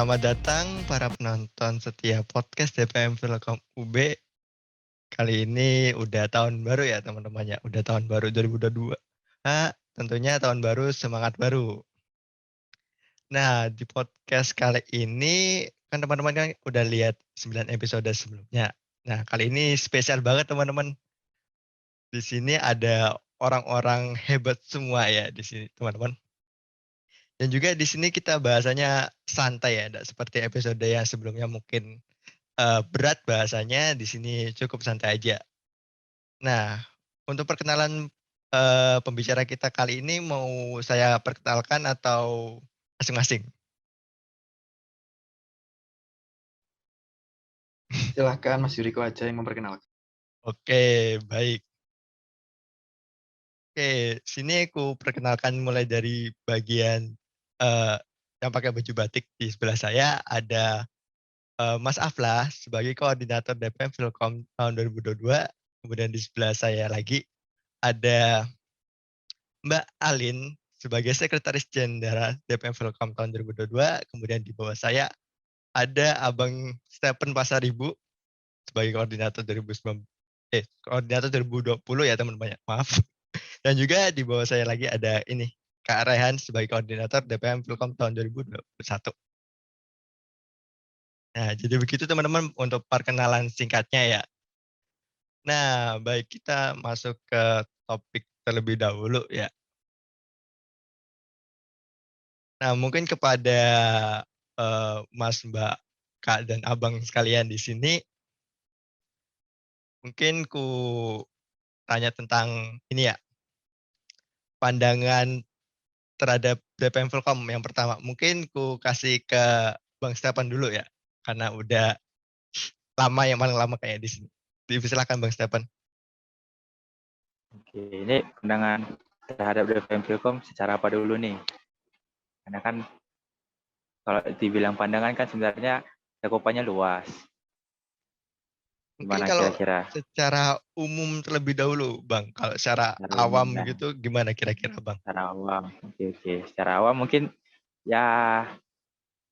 Selamat datang para penonton setia podcast DPM Filkom UB. Kali ini udah tahun baru ya teman-teman ya. Udah tahun baru 2022. Tentunya tahun baru, semangat baru. Nah, di podcast kali ini kan teman-teman kan udah lihat 9 episode sebelumnya. Nah, kali ini spesial banget teman-teman. Di sini ada orang-orang hebat semua ya di sini teman-teman. Dan juga di sini kita bahasanya santai ya, tidak seperti episode yang sebelumnya mungkin berat bahasanya, di sini cukup santai aja. Nah, untuk perkenalan pembicara kita kali ini mau saya perkenalkan atau masing-masing? Silahkan Mas Yuriko aja yang memperkenalkan. Oke, baik. Oke, sini aku perkenalkan mulai dari bagian yang pakai baju batik. Di sebelah saya ada Mas Aflah sebagai koordinator DPM Filkom tahun 2022. Kemudian di sebelah saya lagi ada Mbak Alin sebagai Sekretaris Jenderal DPM Filkom tahun 2022. Kemudian di bawah saya ada Abang Stephen Pasaribu sebagai koordinator 2020 ya teman-teman. Maaf. Dan juga di bawah saya lagi ada ini Kak Rehan sebagai koordinator DPM Filkom tahun 2021. Nah, jadi begitu teman-teman untuk perkenalan singkatnya ya. Nah, baik kita masuk ke topik terlebih dahulu ya. Nah, mungkin kepada Mas, Mbak, Kak, dan Abang sekalian di sini, mungkin ku tanya tentang ini ya, pandangan terhadap DPM Filkom yang pertama. Mungkin ku kasih ke Bang Stepan dulu ya, karena udah lama yang paling lama kayak di sini. Silakan Bang Stepan. Oke, ini pandangan terhadap DPM Filkom secara apa dulu nih? Karena kan kalau dibilang pandangan kan sebenarnya cakupannya luas. Mungkin Gimana kalau kira-kira? secara umum terlebih dahulu, Bang. Kalau secara Secara umum awam ya, gitu, gimana kira-kira, Bang? secara awam. Oke. Secara awam mungkin ya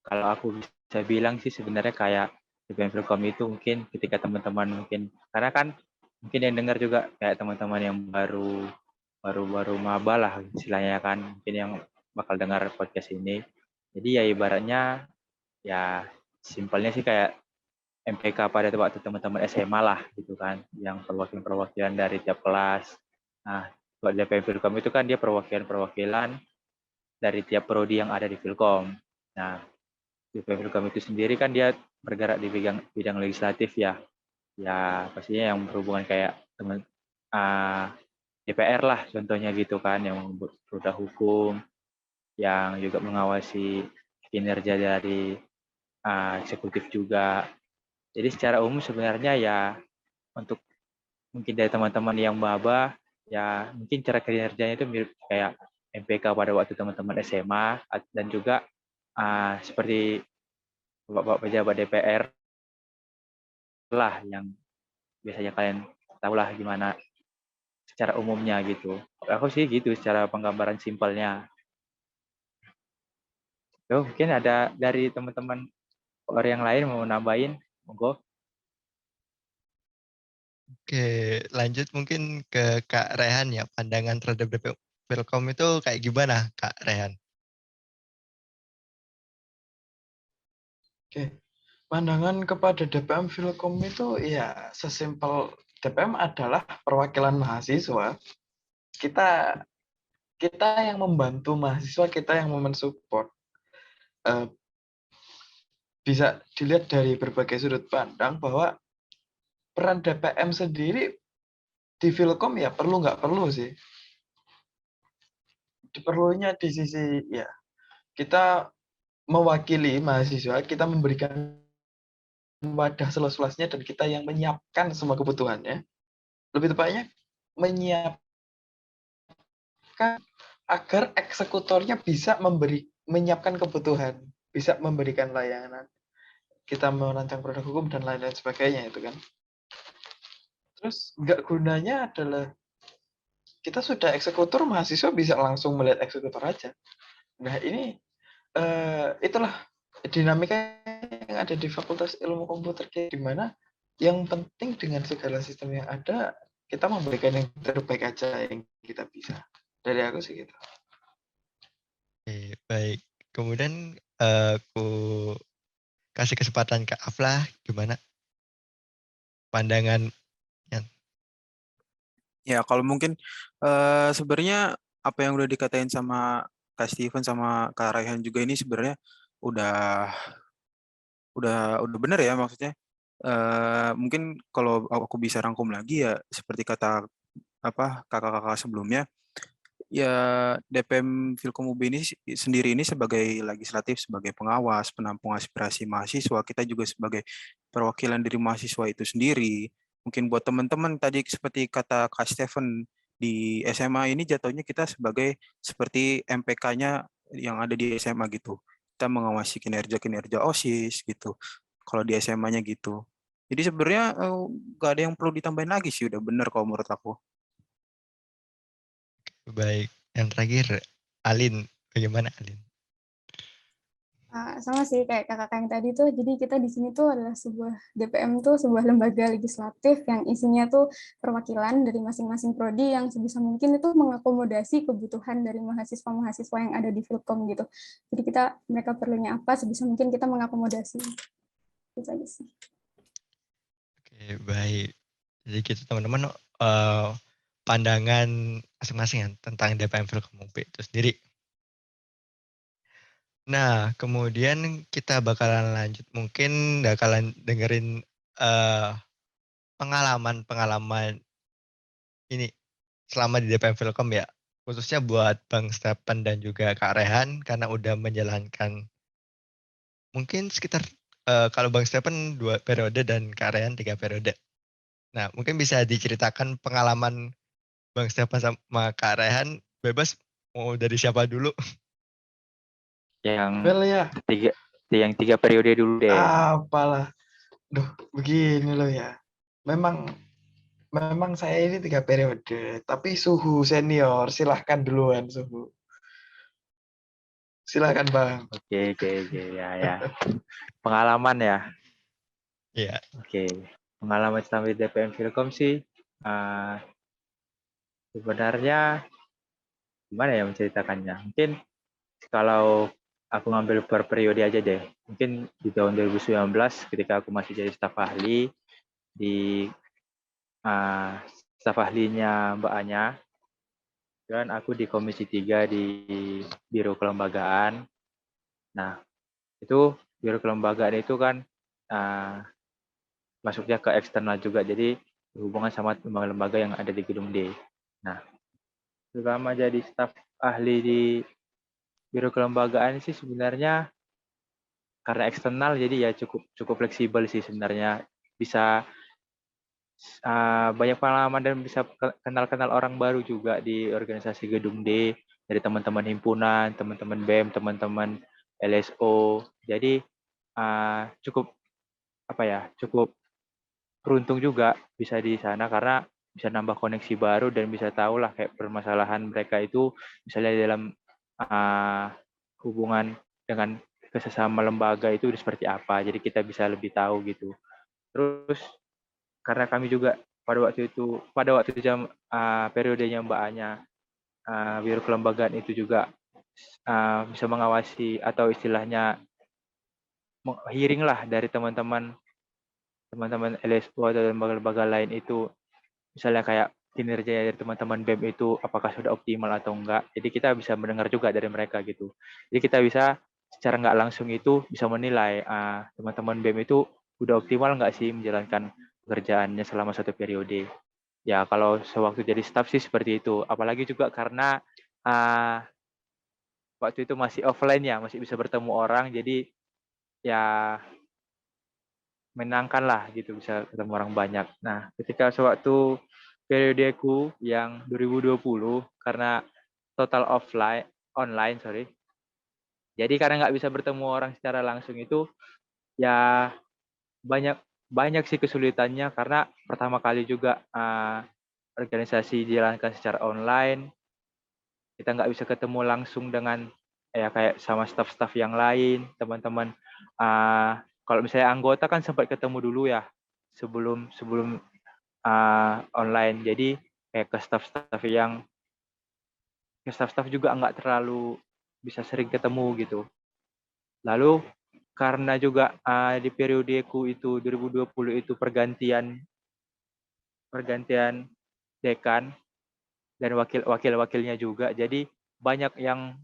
kalau aku bisa bilang sih sebenarnya kayak DPM Filkom itu mungkin ketika teman-teman mungkin karena kan mungkin yang dengar juga kayak teman-teman yang baru maba lah istilahnya kan mungkin yang bakal dengar podcast ini. Jadi ya ibaratnya ya simpelnya sih kayak MPK pada waktu teman-teman SMA lah gitu kan, yang perwakilan-perwakilan dari tiap kelas. Nah, kalau DPM Filkom itu kan dia perwakilan-perwakilan dari tiap prodi yang ada di Filkom. Nah, DPM Filkom itu sendiri kan dia bergerak di bidang legislatif ya. Ya, pastinya yang berhubungan kayak teman DPR lah contohnya gitu kan, yang membuat produk hukum, yang juga mengawasi kinerja dari eksekutif juga. Jadi secara umum sebenarnya ya untuk mungkin dari teman-teman yang maba ya mungkin cara kinerjanya itu mirip kayak MPK pada waktu teman-teman SMA dan juga seperti bapak pejabat DPR lah yang biasanya kalian tahu lah gimana secara umumnya gitu. Aku sih gitu secara penggambaran simpelnya. Tuh mungkin ada dari teman-teman orang yang lain mau nambahin, monggo. Oke, lanjut mungkin ke Kak Rehan ya, pandangan terhadap DPM Filkom itu kayak gimana, Kak Rehan? Oke, pandangan kepada DPM Filkom itu ya sesimpel DPM adalah perwakilan mahasiswa. Kita kita yang membantu mahasiswa, kita yang mensupport. Bisa dilihat dari berbagai sudut pandang bahwa peran DPM sendiri di Filkom ya perlu nggak perlu sih. Diperlunya di sisi ya kita mewakili mahasiswa, kita memberikan wadah seluas-luasnya dan kita yang menyiapkan semua kebutuhannya. Lebih tepatnya menyiapkan agar eksekutornya bisa menyiapkan kebutuhan, bisa memberikan layanan. Kita merancang produk hukum dan lain-lain sebagainya itu kan. Terus nggak gunanya adalah kita sudah eksekutor, mahasiswa bisa langsung melihat eksekutor aja. Nah ini itulah dinamika yang ada di Fakultas Ilmu Komputer kayak gimana, yang penting dengan segala sistem yang ada, kita memberikan yang terbaik aja yang kita bisa. Dari aku sih gitu. Oke, baik. Kemudian aku kasih kesempatan ke Aflah, gimana pandangan? Ya, kalau mungkin sebenarnya apa yang udah dikatain sama Kak Steven sama Kak Raihan juga ini sebenarnya udah udah benar ya maksudnya. Mungkin kalau aku bisa rangkum lagi ya seperti kata apa kakak-kakak sebelumnya, ya DPM Filkom UB ini sendiri ini sebagai legislatif, sebagai pengawas, penampung aspirasi mahasiswa, kita juga sebagai perwakilan dari mahasiswa itu sendiri. Mungkin buat teman-teman tadi seperti kata Kak Stephen di SMA ini jatuhnya kita sebagai seperti MPK-nya yang ada di SMA gitu. Kita mengawasi kinerja-kinerja OSIS gitu. Kalau di SMA-nya gitu. Jadi sebenarnya nggak ada yang perlu ditambahin lagi sih, udah bener kalau menurut aku. Baik, yang terakhir Alin, bagaimana Alin? Sama sih kayak kakak yang tadi tuh, jadi kita di sini tuh adalah sebuah DPM tuh sebuah lembaga legislatif yang isinya tuh perwakilan dari masing-masing prodi yang sebisa mungkin itu mengakomodasi kebutuhan dari mahasiswa-mahasiswa yang ada di Filkom gitu. Jadi mereka perlunya apa sebisa mungkin kita mengakomodasi. Itu aja sih. Oke, baik. Jadi gitu teman-teman, pandangan masing-masing ya tentang DPM Filkom UB itu sendiri. Nah, kemudian kita bakalan lanjut, mungkin bakalan dengerin pengalaman-pengalaman ini selama di DPM Filkom ya, khususnya buat Bang Stephen dan juga Kak Rehan karena udah menjalankan mungkin sekitar kalau Bang Stephen 2 periode dan Kak Rehan 3 periode. Nah, mungkin bisa diceritakan pengalaman Bang Stephen sama Kak Rehan, bebas mau dari siapa dulu? Yang Well ya, tiga periode dulu deh. apalah. Duh, begini loh ya. Memang saya ini 3 periode, tapi Suhu senior, silahkan duluan Suhu. Silahkan Bang. Oke, ya. Pengalaman ya. Iya. Oke. Pengalaman selama di DPM Filkom sih sebenarnya gimana ya menceritakannya. Mungkin kalau aku ngambil per periode aja deh. Mungkin di tahun 2019 ketika aku masih jadi staf ahli di staf ahlinya Mbak Anya, dan aku di Komisi 3 di Biro Kelembagaan. Nah, itu Biro Kelembagaan itu kan masuknya ke eksternal juga, jadi berhubungan sama lembaga-lembaga yang ada di Gedung D. Nah, selama jadi staf ahli di Biro Kelembagaan sih sebenarnya karena eksternal jadi ya cukup fleksibel sih sebenarnya, bisa banyak pengalaman dan bisa kenal-kenal orang baru juga di organisasi Gedung D, dari teman-teman himpunan, teman-teman BEM, teman-teman LSO. Jadi cukup cukup beruntung juga bisa di sana karena bisa nambah koneksi baru dan bisa tahu lah kayak permasalahan mereka itu misalnya dalam hubungan dengan sesama lembaga itu seperti apa. Jadi kita bisa lebih tahu gitu. Terus karena kami juga pada waktu jam periodenya Mbak Anya, Biro Kelembagaan itu juga bisa mengawasi atau istilahnya hearing lah dari teman-teman LSO atau lembaga-lembaga lain itu, misalnya kayak kinerja dari teman-teman BEM itu apakah sudah optimal atau enggak. Jadi kita bisa mendengar juga dari mereka gitu. Jadi kita bisa secara nggak langsung itu bisa menilai teman-teman BEM itu udah optimal nggak sih menjalankan pekerjaannya selama satu periode. Ya kalau sewaktu jadi staff sih seperti itu. Apalagi juga karena waktu itu masih offline ya, masih bisa bertemu orang. Jadi ya menyenangkan lah gitu, bisa ketemu orang banyak. Nah, ketika sewaktu periodeku yang 2020 karena total online, sorry. Jadi karena nggak bisa bertemu orang secara langsung itu, ya banyak banyak sih kesulitannya karena pertama kali juga organisasi dijalankan secara online, kita nggak bisa ketemu langsung dengan ya kayak sama staff-staff yang lain, teman-teman. Kalau misalnya anggota kan sempat ketemu dulu ya sebelum sebelum online. Jadi kayak ke staff-staff juga nggak terlalu bisa sering ketemu gitu. Lalu karena juga di periodeku itu 2020 itu pergantian dekan dan wakilnya juga, jadi banyak yang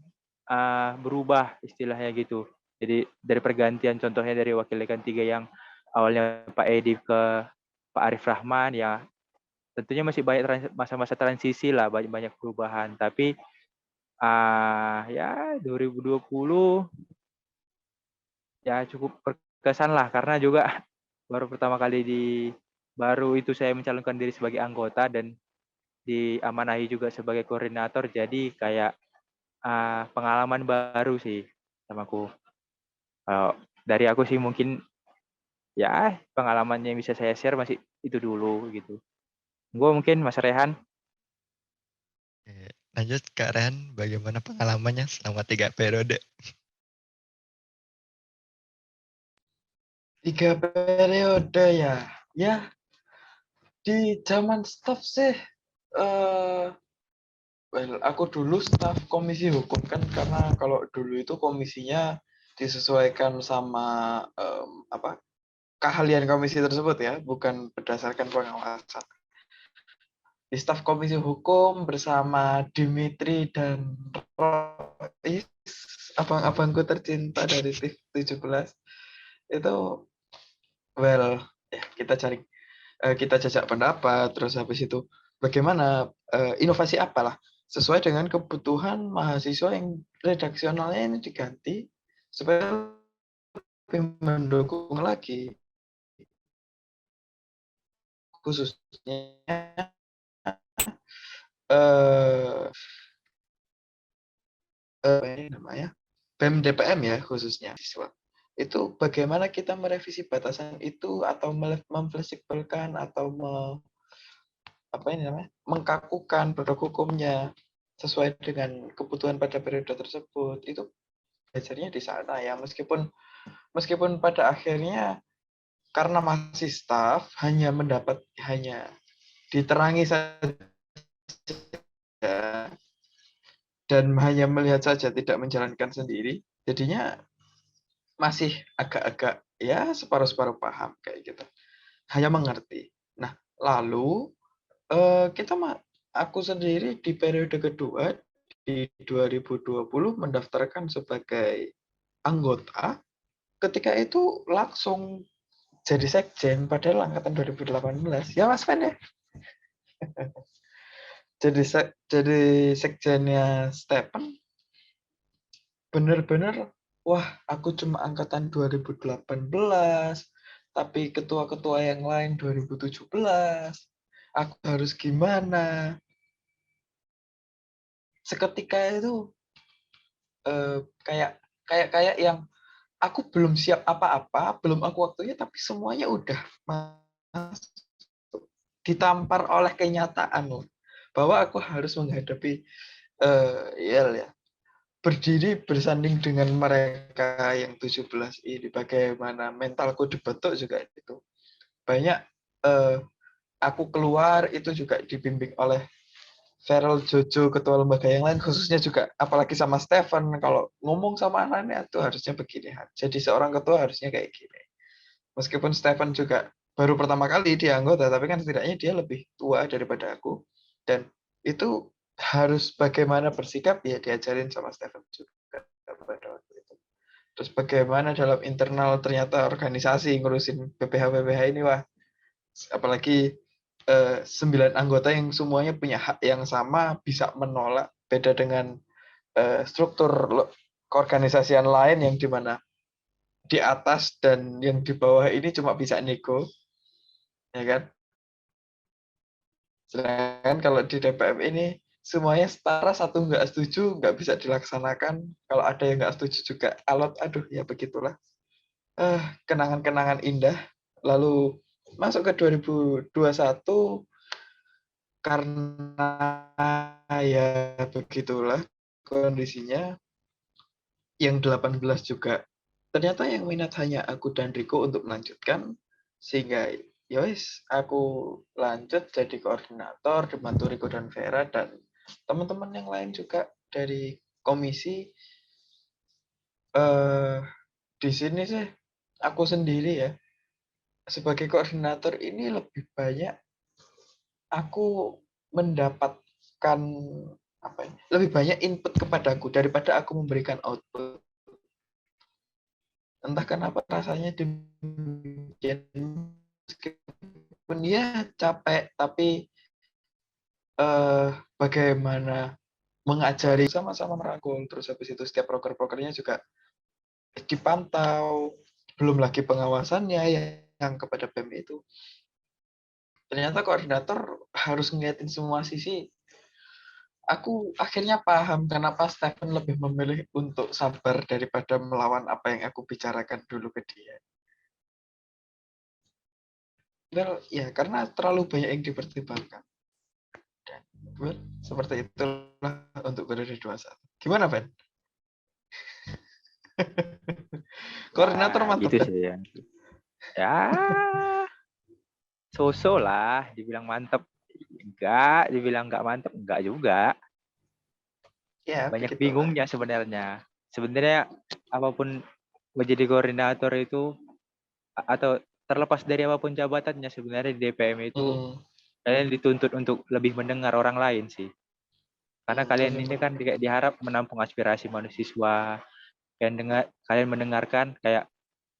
berubah istilahnya gitu. Jadi dari pergantian, contohnya dari wakil dekan 3 yang awalnya Pak Edi ke Pak Arif Rahman, ya tentunya masih banyak masa-masa transisi lah, banyak perubahan. Tapi ya 2020 ya cukup berkesan lah, karena juga baru itu saya mencalonkan diri sebagai anggota dan diamanahi juga sebagai koordinator. Jadi kayak pengalaman baru sih sama aku. Kalau dari aku sih mungkin ya pengalamannya yang bisa saya share masih itu dulu gitu. Gue mungkin Mas Rehan. Oke, lanjut Kak Rehan, bagaimana pengalamannya selama 3 periode? 3 periode ya. Ya, di zaman staff sih, aku dulu staf komisi hukum kan, karena kalau dulu itu komisinya disesuaikan sama keahlian komisi tersebut ya, bukan berdasarkan pengawasan. Di staf komisi hukum bersama Dimitri dan Rois, abang-abangku tercinta dari TIF 17, itu kita jajak pendapat, terus habis itu bagaimana inovasi apalah sesuai dengan kebutuhan mahasiswa yang redaksionalnya ini diganti supaya lebih mendukung lagi, khususnya ini namanya BEM DPM ya, khususnya siswa. Itu bagaimana kita merevisi batasan itu atau memfleksibelkan atau mengkakukan produk hukumnya sesuai dengan kebutuhan pada periode tersebut. Itu belajarnya di sana ya, meskipun pada akhirnya karena masih staff hanya diterangi saja dan hanya melihat saja, tidak menjalankan sendiri, jadinya masih agak-agak ya separuh-separuh paham kayak gitu, hanya mengerti. Nah, lalu aku sendiri di periode kedua di 2020 mendaftarkan sebagai anggota. Ketika itu langsung jadi sekjen, padahal angkatan 2018 ya Mas Fen ya. jadi sekjennya Stephen, bener-bener wah, aku cuma angkatan 2018 tapi ketua-ketua yang lain 2017, aku harus gimana. Seketika itu kayak yang aku belum siap apa-apa, belum aku waktunya, tapi semuanya udah masuk, ditampar oleh kenyataan loh, bahwa aku harus menghadapi berdiri bersanding dengan mereka yang 17 ini. Bagaimana mentalku dibentuk juga itu. Banyak aku keluar itu juga dibimbing oleh Feral, Jojo, ketua lembaga yang lain, khususnya juga apalagi sama Stephen, kalau ngomong sama anaknya itu harusnya begini. Jadi seorang ketua harusnya kayak gini. Meskipun Stephen juga baru pertama kali dia anggota, tapi kan setidaknya dia lebih tua daripada aku. Dan itu harus bagaimana bersikap ya diajarin sama Stephen juga pada waktu itu. Terus bagaimana dalam internal ternyata organisasi ngurusin BPH ini, wah, apalagi 9 anggota yang semuanya punya hak yang sama, bisa menolak, beda dengan struktur keorganisasian lain yang dimana di atas dan yang di bawah ini cuma bisa nego, ya kan? Sedangkan kalau di DPM ini semuanya setara, satu nggak setuju nggak bisa dilaksanakan, kalau ada yang nggak setuju juga alot, aduh ya begitulah. Kenangan-kenangan indah. Lalu masuk ke 2021, karena ya begitulah kondisinya, yang 18 juga ternyata yang minat hanya aku dan Riko untuk melanjutkan, sehingga ya wis aku lanjut jadi koordinator dibantu Riko dan Vera dan teman-teman yang lain juga dari komisi. Di sini sih aku sendiri ya sebagai koordinator ini lebih banyak aku mendapatkan apa ya, lebih banyak input kepadaku daripada aku memberikan output. Entah kenapa rasanya demikian, meskipun ya capek, tapi bagaimana mengajari sama-sama merangkul, terus habis itu setiap proker-prokernya juga dipantau, belum lagi pengawasannya yang kepada BEM itu. Ternyata koordinator harus ngeliatin semua sisi. Aku akhirnya paham kenapa Stephen lebih memilih untuk sabar daripada melawan apa yang aku bicarakan dulu ke dia. Well, ya karena terlalu banyak yang dipertimbangkan. Dan, well, seperti itulah untuk periode 21. Gimana, Ben? Koordinator Ya, mantap gitu kan? sih ya. Ya, so-so lah, dibilang mantep enggak, dibilang enggak mantep enggak juga. Ya, Banyak begitulah. bingungnya sebenarnya. Sebenarnya apapun menjadi koordinator itu atau terlepas dari apapun jabatannya sebenarnya di DPM itu kalian dituntut untuk lebih mendengar orang lain sih. Karena kalian ini kan diharap menampung aspirasi mahasiswa. Kalian mendengarkan kayak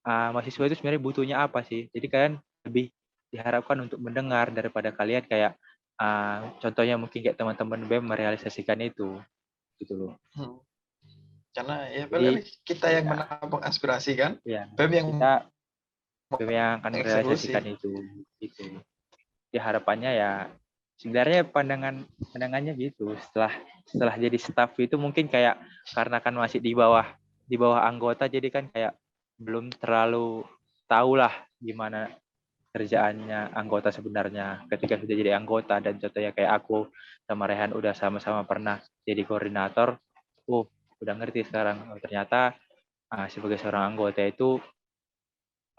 mahasiswa itu sebenarnya butuhnya apa sih. Jadi kalian lebih diharapkan untuk mendengar daripada kalian kayak contohnya mungkin kayak teman-teman BEM merealisasikan itu gitu loh. Karena ya Jadi kita yang ya, menampung aspirasi kan, ya BEM yang BEM yang akan merealisasikan mengeksekusi. itu gitu. Jadi harapannya ya sebenarnya pandangannya gitu. Setelah jadi staff itu mungkin kayak karena kan masih di bawah anggota, jadi kan kayak belum terlalu tahu lah gimana kerjaannya anggota sebenarnya. Ketika sudah jadi anggota dan contohnya kayak aku sama Rehan udah sama-sama pernah jadi koordinator, udah ngerti sekarang. Ternyata sebagai seorang anggota itu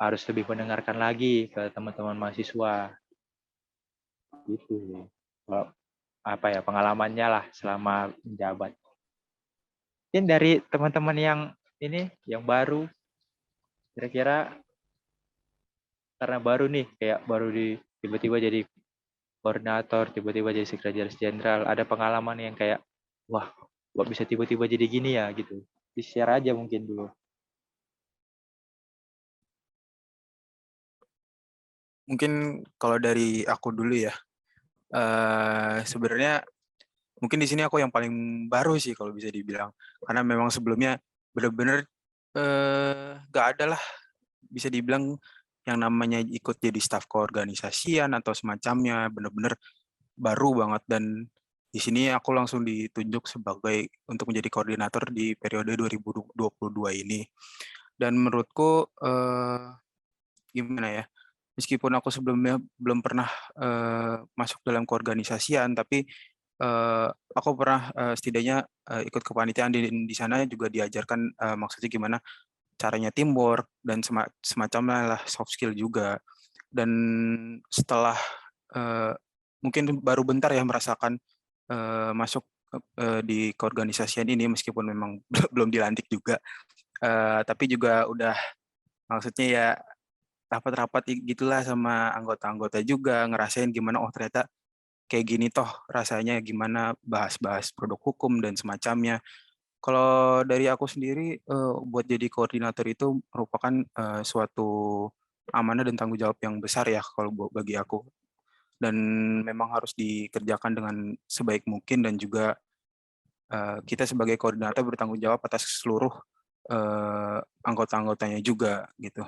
harus lebih mendengarkan lagi ke teman-teman mahasiswa gitu. Apa ya pengalamannya lah selama menjabat. Mungkin dari teman-teman yang ini yang baru, kira-kira karena baru nih kayak baru tiba-tiba jadi koordinator, tiba-tiba jadi sekretaris jenderal, ada pengalaman yang kayak wah kok bisa tiba-tiba jadi gini ya gitu. Di-share aja mungkin dulu. Mungkin kalau dari aku dulu ya, sebenarnya mungkin di sini aku yang paling baru sih kalau bisa dibilang, karena memang sebelumnya benar-benar nggak ada lah bisa dibilang yang namanya ikut jadi staf keorganisasian atau semacamnya, benar-benar baru banget. Dan di sini aku langsung ditunjuk sebagai untuk menjadi koordinator di periode 2022 ini. Dan menurutku gimana ya, meskipun aku sebelumnya belum pernah masuk dalam keorganisasian, tapi aku pernah setidaknya ikut kepanitiaan di sana juga diajarkan maksudnya gimana caranya teamwork dan semacamnya lah, soft skill juga. Dan setelah mungkin baru bentar ya merasakan masuk di keorganisasian ini, meskipun memang belum dilantik juga, tapi juga udah maksudnya ya rapat-rapat gitulah sama anggota-anggota juga, ngerasain gimana oh ternyata kayak gini toh rasanya, gimana bahas-bahas produk hukum dan semacamnya. Kalau dari aku sendiri buat jadi koordinator itu merupakan suatu amanah dan tanggung jawab yang besar ya kalau bagi aku, dan memang harus dikerjakan dengan sebaik mungkin, dan juga kita sebagai koordinator bertanggung jawab atas seluruh anggota-anggotanya juga gitu.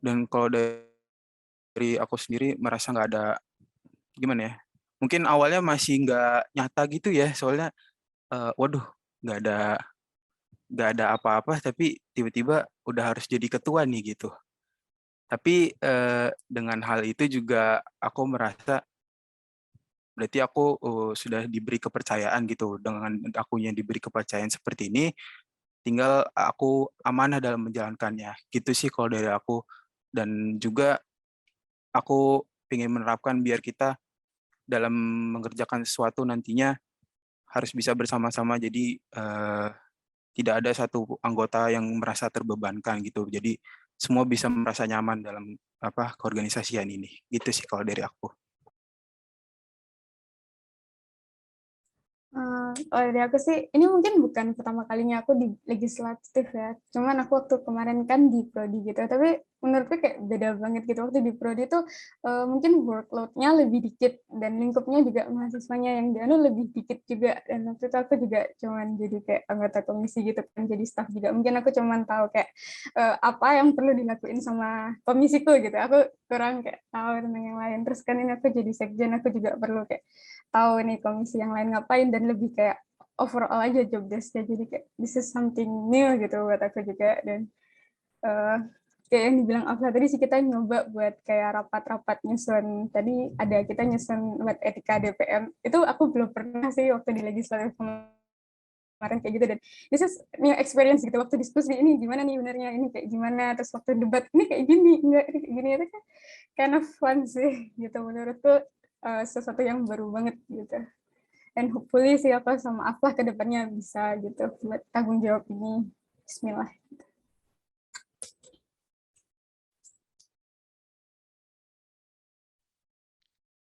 Dan kalau dari aku sendiri merasa nggak ada gimana ya, mungkin awalnya masih nggak nyata gitu ya, soalnya waduh nggak ada apa-apa tapi tiba-tiba udah harus jadi ketua nih gitu. Tapi dengan hal itu juga aku merasa berarti aku sudah diberi kepercayaan gitu. Dengan akunya diberi kepercayaan seperti ini, tinggal aku amanah dalam menjalankannya. Gitu sih kalau dari aku. Dan juga aku ingin menerapkan biar kita dalam mengerjakan sesuatu nantinya harus bisa bersama-sama. Jadi tidak ada satu anggota yang merasa terbebankan gitu. Jadi semua bisa merasa nyaman dalam keorganisasian ini. Gitu sih kalau dari aku. Dari aku sih, ini mungkin bukan pertama kalinya aku di legislatif ya. Cuman aku waktu kemarin kan di prodi gitu. Tapi menurutku kayak beda banget gitu. Waktu di prodi tuh mungkin workload-nya lebih dikit dan lingkupnya juga mahasiswanya yang di anu lebih dikit juga. Dan waktu itu aku juga cuman jadi kayak anggota komisi gitu kan, jadi staff juga. Mungkin aku cuman tahu kayak apa yang perlu dilakuin sama komisiku gitu. Aku kurang kayak tahu tentang yang lain. Terus kan ini aku jadi sekjen, aku juga perlu kayak tahu nih komisi yang lain ngapain dan lebih kayak overall aja job desk-nya, jadi kayak this is something new gitu buat aku juga. Dan kayak yang dibilang Afla tadi sih, kita nyoba buat kayak rapat-rapat nyusun, tadi ada kita nyusun buat etika DPM, itu aku belum pernah sih waktu di legislatif kemarin kayak gitu. Dan this is new experience gitu, waktu diskusi ini gimana nih benernya, ini kayak gimana, terus waktu debat ini kayak gini, enggak ini kayak gini, itu kan kind of fun sih gitu menurutku. Sesuatu yang baru banget gitu. Dan hopefully sih aku sama Aflah ke depannya bisa gitu buat tanggung jawab ini. Bismillah.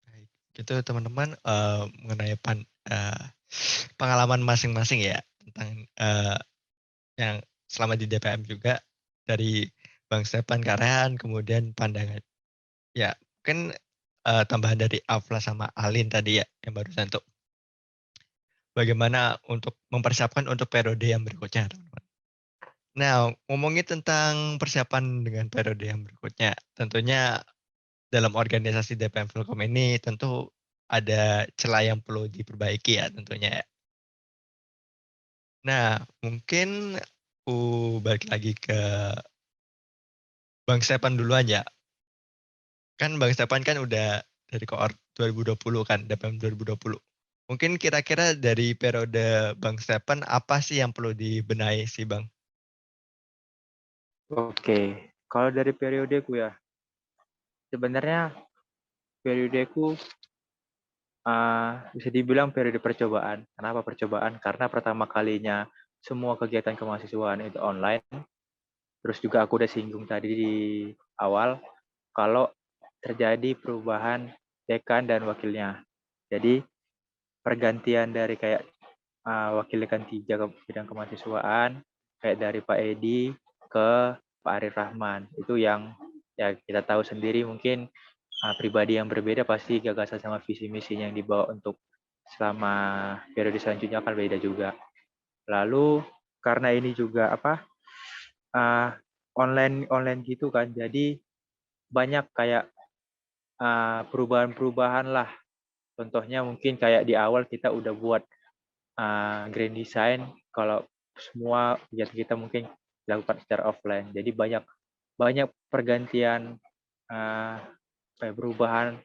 Baik, gitu teman-teman, mengenai pengalaman masing-masing ya tentang yang selama di DPM juga, dari Bang Stepan, Kak Rehan, kemudian pandangan ya mungkin tambahan dari Afla sama Alin tadi ya yang barusan tuh. Bagaimana untuk mempersiapkan untuk periode yang berikutnya, teman-teman. Nah, ngomongin tentang persiapan dengan periode yang berikutnya, tentunya dalam organisasi DPM Filkom ini tentu ada celah yang perlu diperbaiki ya tentunya ya. Nah, mungkin aku balik lagi ke Bang Stepan dulu aja. Kan Bang Stepan kan udah dari kohort 2020 kan, DPM 2020. Mungkin kira-kira dari periode Bang Stepan apa sih yang perlu dibenahi sih Bang? Oke, kalau dari periodeku ya, sebenarnya periodeku bisa dibilang periode percobaan. Kenapa percobaan? Karena pertama kalinya semua kegiatan kemahasiswaan itu online. Terus juga aku udah singgung tadi di awal, kalau terjadi perubahan dekan dan wakilnya. Jadi pergantian dari kayak wakil dekan 3 ke bidang kemahasiswaan, kayak dari Pak Edi ke Pak Arif Rahman. Itu yang ya kita tahu sendiri, mungkin pribadi yang berbeda pasti gagasan sama visi misinya yang dibawa untuk selama periode selanjutnya akan beda juga. Lalu karena ini juga online gitu kan, jadi banyak kayak perubahan-perubahan lah. Contohnya mungkin kayak di awal kita udah buat grand design, kalau semua kegiatan kita mungkin dilakukan secara offline. Jadi banyak pergantian perubahan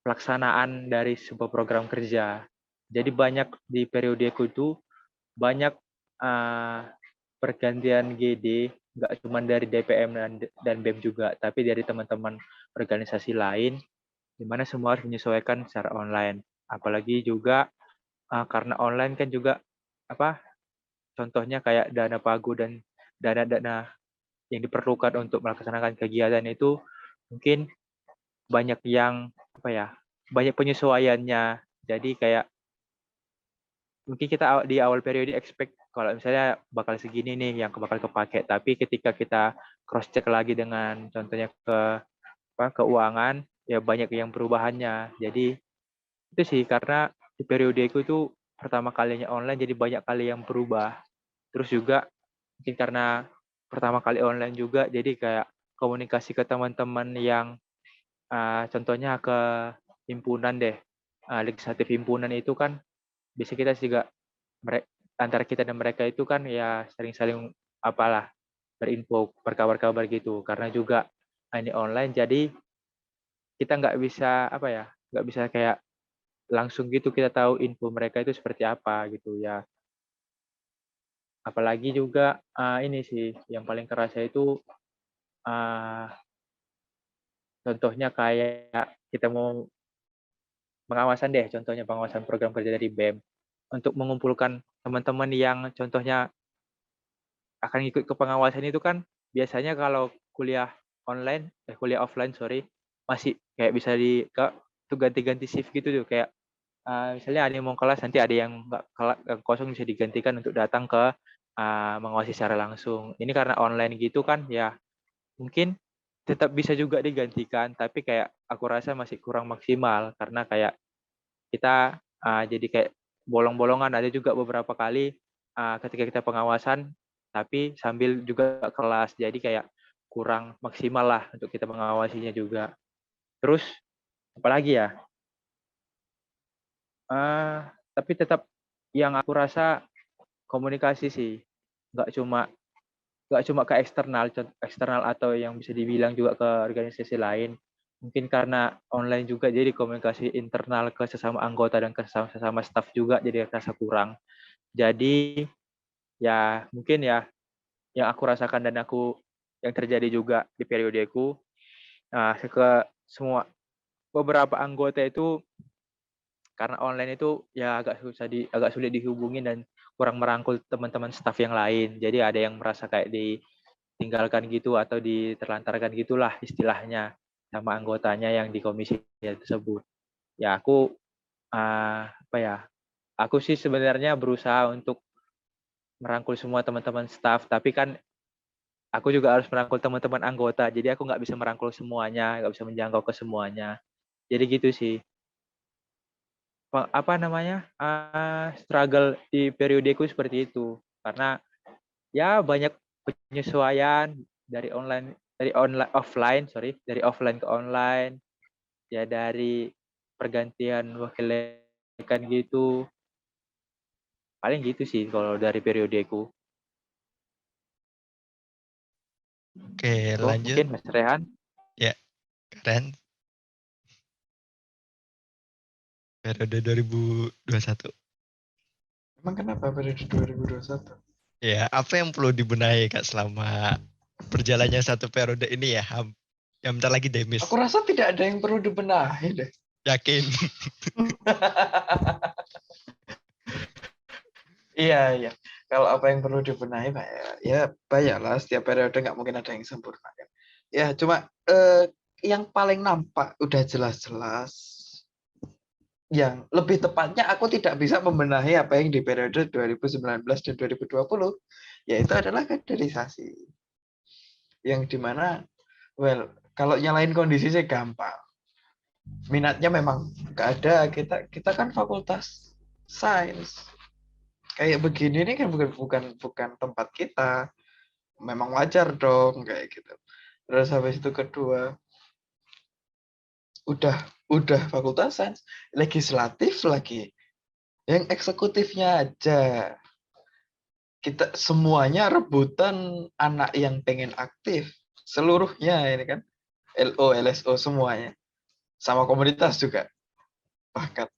pelaksanaan dari sebuah program kerja. Jadi banyak di periodeku itu banyak pergantian GD, nggak cuma dari DPM dan BEM juga, tapi dari teman-teman organisasi lain, di mana semua harus menyesuaikan secara online. Apalagi juga karena online kan juga contohnya kayak dana pagu dan dana-dana yang diperlukan untuk melaksanakan kegiatan itu mungkin banyak yang banyak penyesuaiannya. Jadi kayak mungkin kita di awal periode expect kalau misalnya bakal segini nih yang bakal kepake, tapi ketika kita cross check lagi dengan contohnya keuangan, ya banyak yang perubahannya. Jadi itu sih, karena di periodeku itu pertama kalinya online, jadi banyak kali yang berubah. Terus juga mungkin karena pertama kali online juga, jadi kayak komunikasi ke teman-teman yang contohnya ke himpunan deh, legislatif himpunan itu kan biasa kita juga antara kita dan mereka itu kan ya sering saling berinfo, berkabar-kabar gitu. Karena juga ini online, jadi kita nggak bisa kayak langsung gitu kita tahu info mereka itu seperti apa gitu ya. apalagi juga ini sih yang paling kerasa itu contohnya kayak kita mau pengawasan deh, contohnya pengawasan program kerja dari BEM. Untuk mengumpulkan teman-teman yang contohnya akan ikut ke pengawasan itu kan biasanya kalau kuliah kuliah offline sorry, masih kayak bisa tuh ganti-ganti shift gitu tuh kayak misalnya ada yang mau kelas nanti ada yang nggak yang kosong bisa digantikan untuk datang ke mengawasi secara langsung. Ini karena online gitu kan ya mungkin tetap bisa juga digantikan tapi kayak aku rasa masih kurang maksimal karena kayak kita jadi kayak bolong-bolongan ada juga beberapa kali ketika kita pengawasan tapi sambil juga kelas jadi kayak kurang maksimal lah untuk kita mengawasinya juga. Terus apalagi ya? Tapi tetap yang aku rasa komunikasi sih nggak cuma ke eksternal atau yang bisa dibilang juga ke organisasi lain. Mungkin karena online juga jadi komunikasi internal ke sesama anggota dan ke sesama staf juga jadi rasa kurang. Jadi ya mungkin ya yang aku rasakan dan yang terjadi juga di periodeku ke semua beberapa anggota itu karena online itu ya agak sulit dihubungin dan kurang merangkul teman-teman staf yang lain. Jadi ada yang merasa kayak ditinggalkan gitu atau diterlantarkan gitulah istilahnya sama anggotanya yang di komisi tersebut. Ya aku apa ya? Aku sih sebenarnya berusaha untuk merangkul semua teman-teman staf, tapi kan aku juga harus merangkul teman-teman anggota. Jadi aku nggak bisa merangkul semuanya, nggak bisa menjangkau ke semuanya. Jadi gitu sih. Apa namanya? Struggle di periodeku seperti itu. Karena ya banyak penyesuaian dari offline ke online. Ya dari pergantian wakil dekan gitu. Paling gitu sih kalau dari periodeku. Oke, lanjut. Mungkin Mas Rehan. Ya, keren. Periode 2021. Emang kenapa periode 2021? Ya, apa yang perlu dibenahi Kak selama berjalannya satu periode ini ya? Yang bentar lagi demis. Aku rasa tidak ada yang perlu dibenahi deh. Yakin? Iya. Kalau apa yang perlu dibenahi, Pak, ya banyaklah. Setiap periode nggak mungkin ada yang sempurna kan. Ya, cuma yang paling nampak udah jelas-jelas. Yang lebih tepatnya aku tidak bisa membenahi apa yang di periode 2019 dan 2020, yaitu adalah kaderisasi. Yang dimana, kalau nyalain kondisi sih gampang. Minatnya memang nggak ada. Kita kan fakultas sains. Kayak begini ini kan bukan tempat kita. Memang wajar dong kayak gitu. Terus habis itu kedua, udah fakultas sains, legislatif lagi. Yang eksekutifnya aja. Kita semuanya rebutan anak yang pengen aktif. Seluruhnya ini kan. LO, LSO semuanya. Sama komunitas juga. Bahkan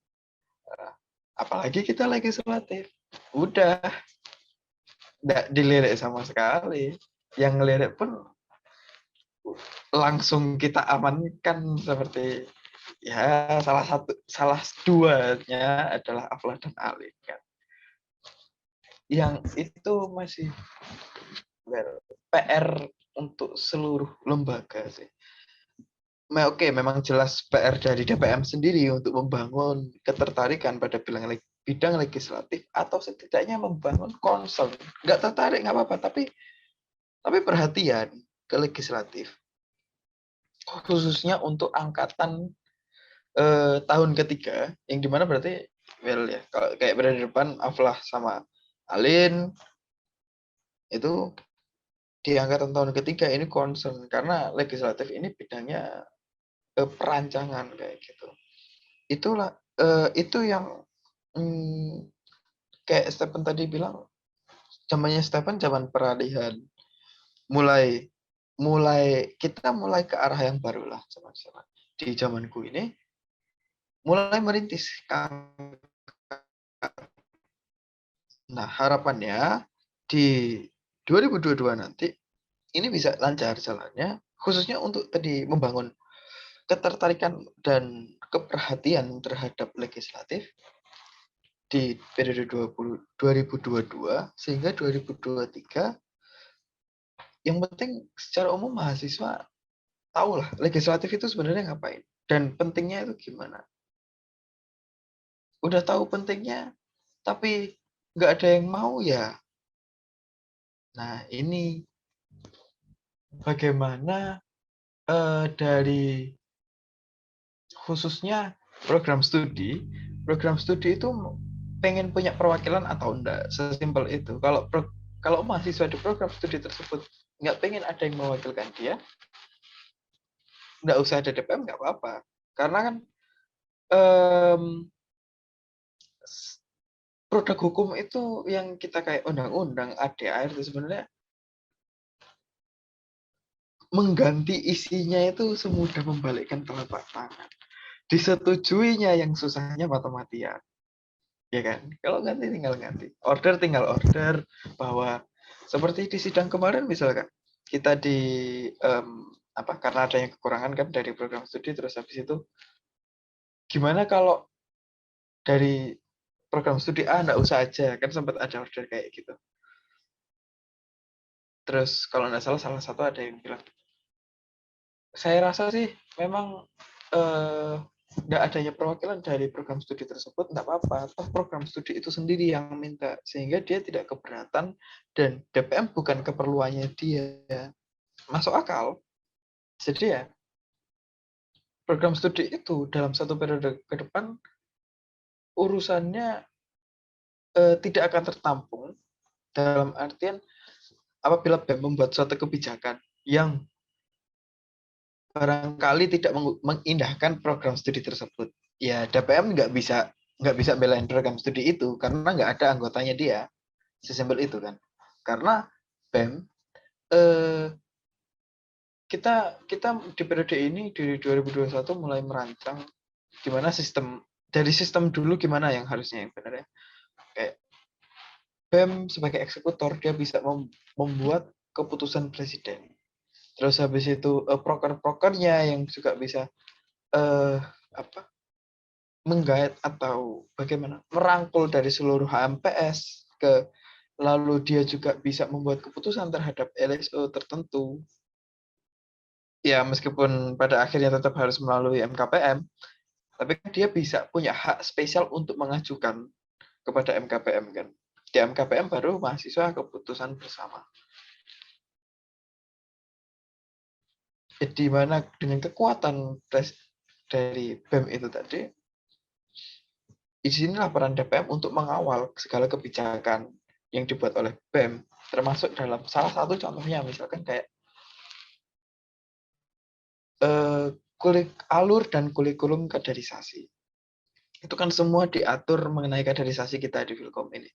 apalagi kita legislatif. Udah nggak dilirik sama sekali. Yang ngelirik pun langsung kita amankan seperti ya salah duanya adalah Aflah dan Alin kan. Yang itu masih PR untuk seluruh lembaga sih. Oke, memang jelas PR dari DPM sendiri untuk membangun ketertarikan pada bidang legislatif atau setidaknya membangun concern. Nggak tertarik nggak apa-apa, tapi perhatian ke legislatif. Khususnya untuk angkatan tahun ketiga, yang dimana berarti ya kalau kayak berada di depan Aflah sama Alin itu di angkatan tahun ketiga ini concern karena legislatif ini bidangnya perancangan kayak gitu. Itulah itu yang kayak Stephen tadi bilang, zamannya Stephen zaman peralihan, mulai kita mulai ke arah yang baru lah sama-sama. Di zamanku ini mulai merintis. Nah, harapannya di 2022 nanti ini bisa lancar jalannya, khususnya untuk tadi membangun ketertarikan dan keperhatian terhadap legislatif di periode 2022 sehingga 2023 yang penting secara umum mahasiswa tahu lah legislatif itu sebenarnya ngapain dan pentingnya itu gimana. Udah tahu pentingnya tapi nggak ada yang mau ya. Nah ini bagaimana dari khususnya program studi itu pengen punya perwakilan atau enggak, sesimpel itu. Kalau mahasiswa di program studi tersebut nggak pengen ada yang mewakilkan dia, nggak usah ada DPM, nggak apa-apa. Karena kan produk hukum itu yang kita kayak undang-undang, ADAR itu sebenarnya mengganti isinya itu semudah membalikkan telapak tangan. Disetujuinya yang susahnya mati-matian. Ya kan? Kalau ganti tinggal ganti. Order tinggal order bahwa seperti di sidang kemarin misalkan kita karena adanya kekurangan kan dari program studi terus habis itu gimana kalau dari program studi A enggak usah aja kan sempat ada order kayak gitu. Terus kalau nggak salah satu ada yang bilang saya rasa sih memang nggak adanya perwakilan dari program studi tersebut nggak apa-apa. Toh program studi itu sendiri yang minta sehingga dia tidak keberatan dan DPM bukan keperluannya dia. Masuk akal. Jadi ya program studi itu dalam satu periode ke depan urusannya tidak akan tertampung dalam artian apabila BEM membuat suatu kebijakan yang barangkali tidak mengindahkan program studi tersebut. Ya DPM nggak bisa belain program studi itu karena nggak ada anggotanya dia. Sesimpel itu kan. Karena BEM kita di periode ini di 2021 mulai merancang gimana dari sistem dulu gimana yang harusnya yang benar ya. Kayak BEM sebagai eksekutor dia bisa membuat keputusan presiden. Terus habis itu proker-prokernya yang juga bisa menggait atau bagaimana merangkul dari seluruh HMPS lalu dia juga bisa membuat keputusan terhadap LSO tertentu. Ya meskipun pada akhirnya tetap harus melalui MKPM, tapi dia bisa punya hak spesial untuk mengajukan kepada MKPM kan. Di MKPM baru mahasiswa keputusan bersama. Di mana dengan kekuatan dari BEM itu tadi, di sinilah peran DPM untuk mengawal segala kebijakan yang dibuat oleh BEM, termasuk dalam salah satu contohnya misalkan kayak alur dan kurikulum kaderisasi. Itu kan semua diatur mengenai kaderisasi kita di Filkom ini.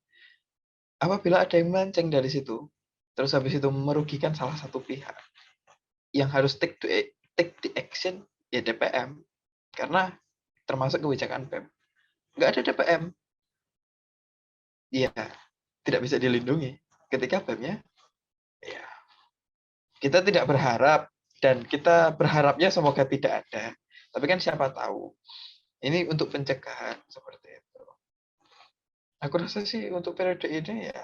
Apabila ada yang melenceng dari situ, terus habis itu merugikan salah satu pihak, yang harus take the action ya DPM karena termasuk kebijakan BEM. Nggak ada DPM, ya tidak bisa dilindungi. Ketika BEM-nya, ya kita tidak berharap dan kita berharapnya semoga tidak ada. Tapi kan siapa tahu. Ini untuk pencegahan seperti itu. Aku rasa sih untuk periode ini ya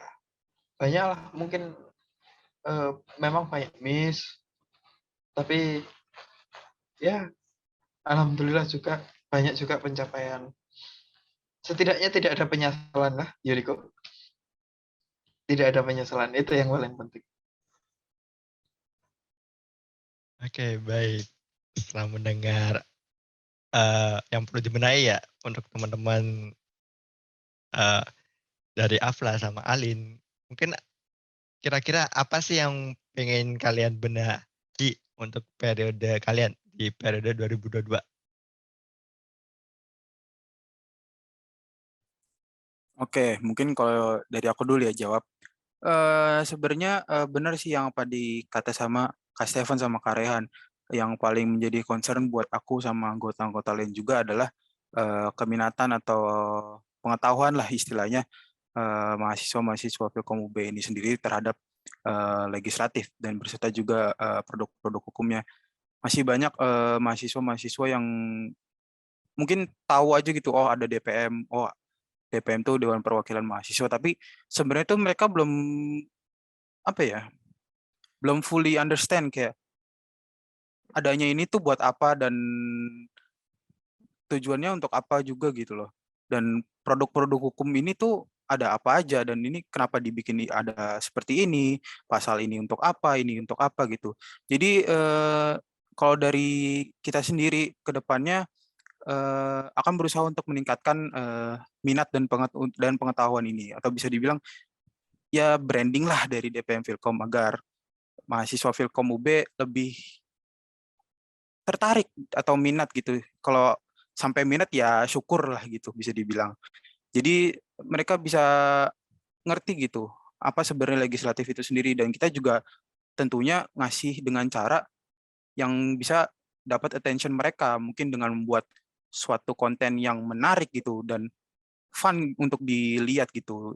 banyaklah mungkin memang banyak miss. Tapi ya alhamdulillah juga banyak juga pencapaian. Setidaknya tidak ada penyesalan lah, Yuriko. Tidak ada penyesalan, itu yang paling penting. Oke, baik. Setelah mendengar yang perlu dibenahi ya untuk teman-teman dari Afla sama Alin, mungkin kira-kira apa sih yang pengen kalian benahi untuk periode kalian di periode 2022? Oke, mungkin kalau dari aku dulu ya jawab. Sebenarnya benar sih yang apa dikata sama Kak Stefan sama Kak Rehan. Yang paling menjadi concern buat aku sama anggota-anggota lain juga adalah keminatan atau pengetahuan lah istilahnya mahasiswa-mahasiswa Filkom UB ini sendiri terhadap legislatif dan berserta juga produk-produk hukumnya. Masih banyak mahasiswa-mahasiswa yang mungkin tahu aja gitu, oh ada DPM, oh DPM tuh Dewan Perwakilan Mahasiswa, tapi sebenarnya tuh mereka belum belum fully understand kayak adanya ini tuh buat apa dan tujuannya untuk apa juga gitu loh. Dan produk-produk hukum ini tuh ada apa aja dan ini kenapa dibikin ada seperti ini, pasal ini untuk apa gitu. Jadi kalau dari kita sendiri ke depannya akan berusaha untuk meningkatkan minat dan pengetahuan ini, atau bisa dibilang ya branding lah dari DPM Filkom agar mahasiswa Filkom UB lebih tertarik atau minat gitu. Kalau sampai minat ya syukur lah gitu bisa dibilang. Jadi mereka bisa ngerti gitu apa sebenarnya legislatif itu sendiri, dan kita juga tentunya ngasih dengan cara yang bisa dapat attention mereka, mungkin dengan membuat suatu konten yang menarik gitu dan fun untuk dilihat gitu.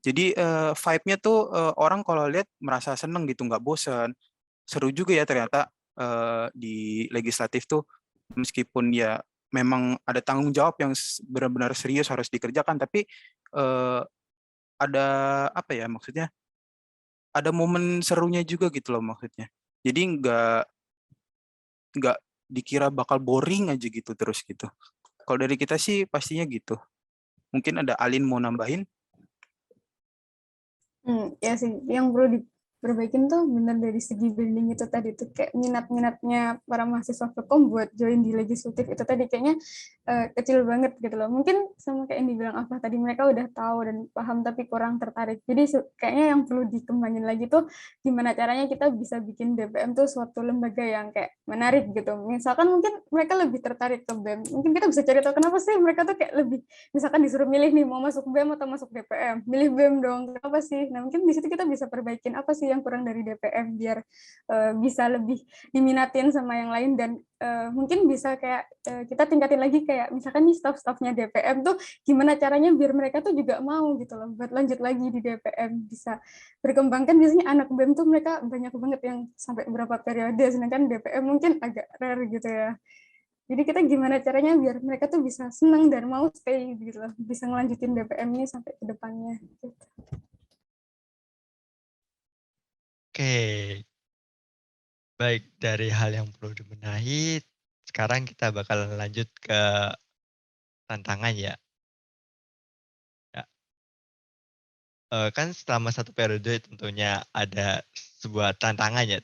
Jadi vibe-nya tuh orang kalau lihat merasa seneng gitu, nggak bosan. Seru juga ya ternyata di legislatif tuh, meskipun ya memang ada tanggung jawab yang benar-benar serius harus dikerjakan, tapi ada apa ya maksudnya, ada momen serunya juga gitu loh maksudnya. Jadi nggak dikira bakal boring aja gitu terus gitu. Kalau dari kita sih pastinya gitu. Mungkin ada Alin mau nambahin? Ya sih, yang perlu diperbaikin tuh benar dari segi branding itu tadi tuh, kayak minat-minatnya para mahasiswa Filkom buat join di legislatif itu tadi kayaknya kecil banget gitu loh. Mungkin sama kayak yang dibilang apa tadi, mereka udah tahu dan paham tapi kurang tertarik. Jadi kayaknya yang perlu dikembangin lagi tuh gimana caranya kita bisa bikin DPM tuh suatu lembaga yang kayak menarik gitu. Misalkan mungkin mereka lebih tertarik ke BEM. Mungkin kita bisa cari tahu kenapa sih mereka tuh kayak lebih, misalkan disuruh milih nih mau masuk BEM atau masuk DPM, milih BEM dong, kenapa sih? Nah mungkin di situ kita bisa perbaikin apa sih yang kurang dari DPM biar bisa lebih diminatin sama yang lain, dan mungkin bisa kayak kita tingkatin lagi kayak misalkan nih staff-staffnya DPM tuh gimana caranya biar mereka tuh juga mau gitu loh buat lanjut lagi di DPM, bisa berkembangkan. Biasanya anak BEM tuh mereka banyak banget yang sampai berapa periode, sedangkan DPM mungkin agak rare gitu ya. Jadi kita gimana caranya biar mereka tuh bisa senang dan mau stay gitu loh, bisa ngelanjutin DPM ini sampai ke depannya gitu. Oke, baik, dari hal yang perlu dibenahi, sekarang kita bakal lanjut ke tantangan ya. Kan selama satu periode tentunya ada sebuah tantangan ya,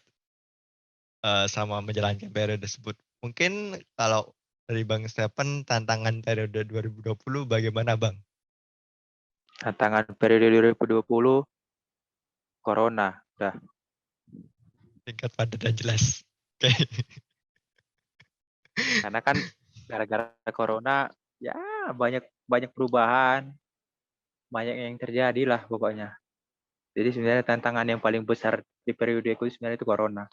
sama menjalankan periode tersebut. Mungkin kalau dari Bang Stephen, tantangan periode 2020 bagaimana Bang? Tantangan periode 2020 corona, udah. Singkat, padat, dan jelas. Oke. Karena kan gara-gara corona ya banyak perubahan, banyak yang terjadi lah pokoknya. Jadi sebenarnya tantangan yang paling besar di periode itu sebenarnya itu corona.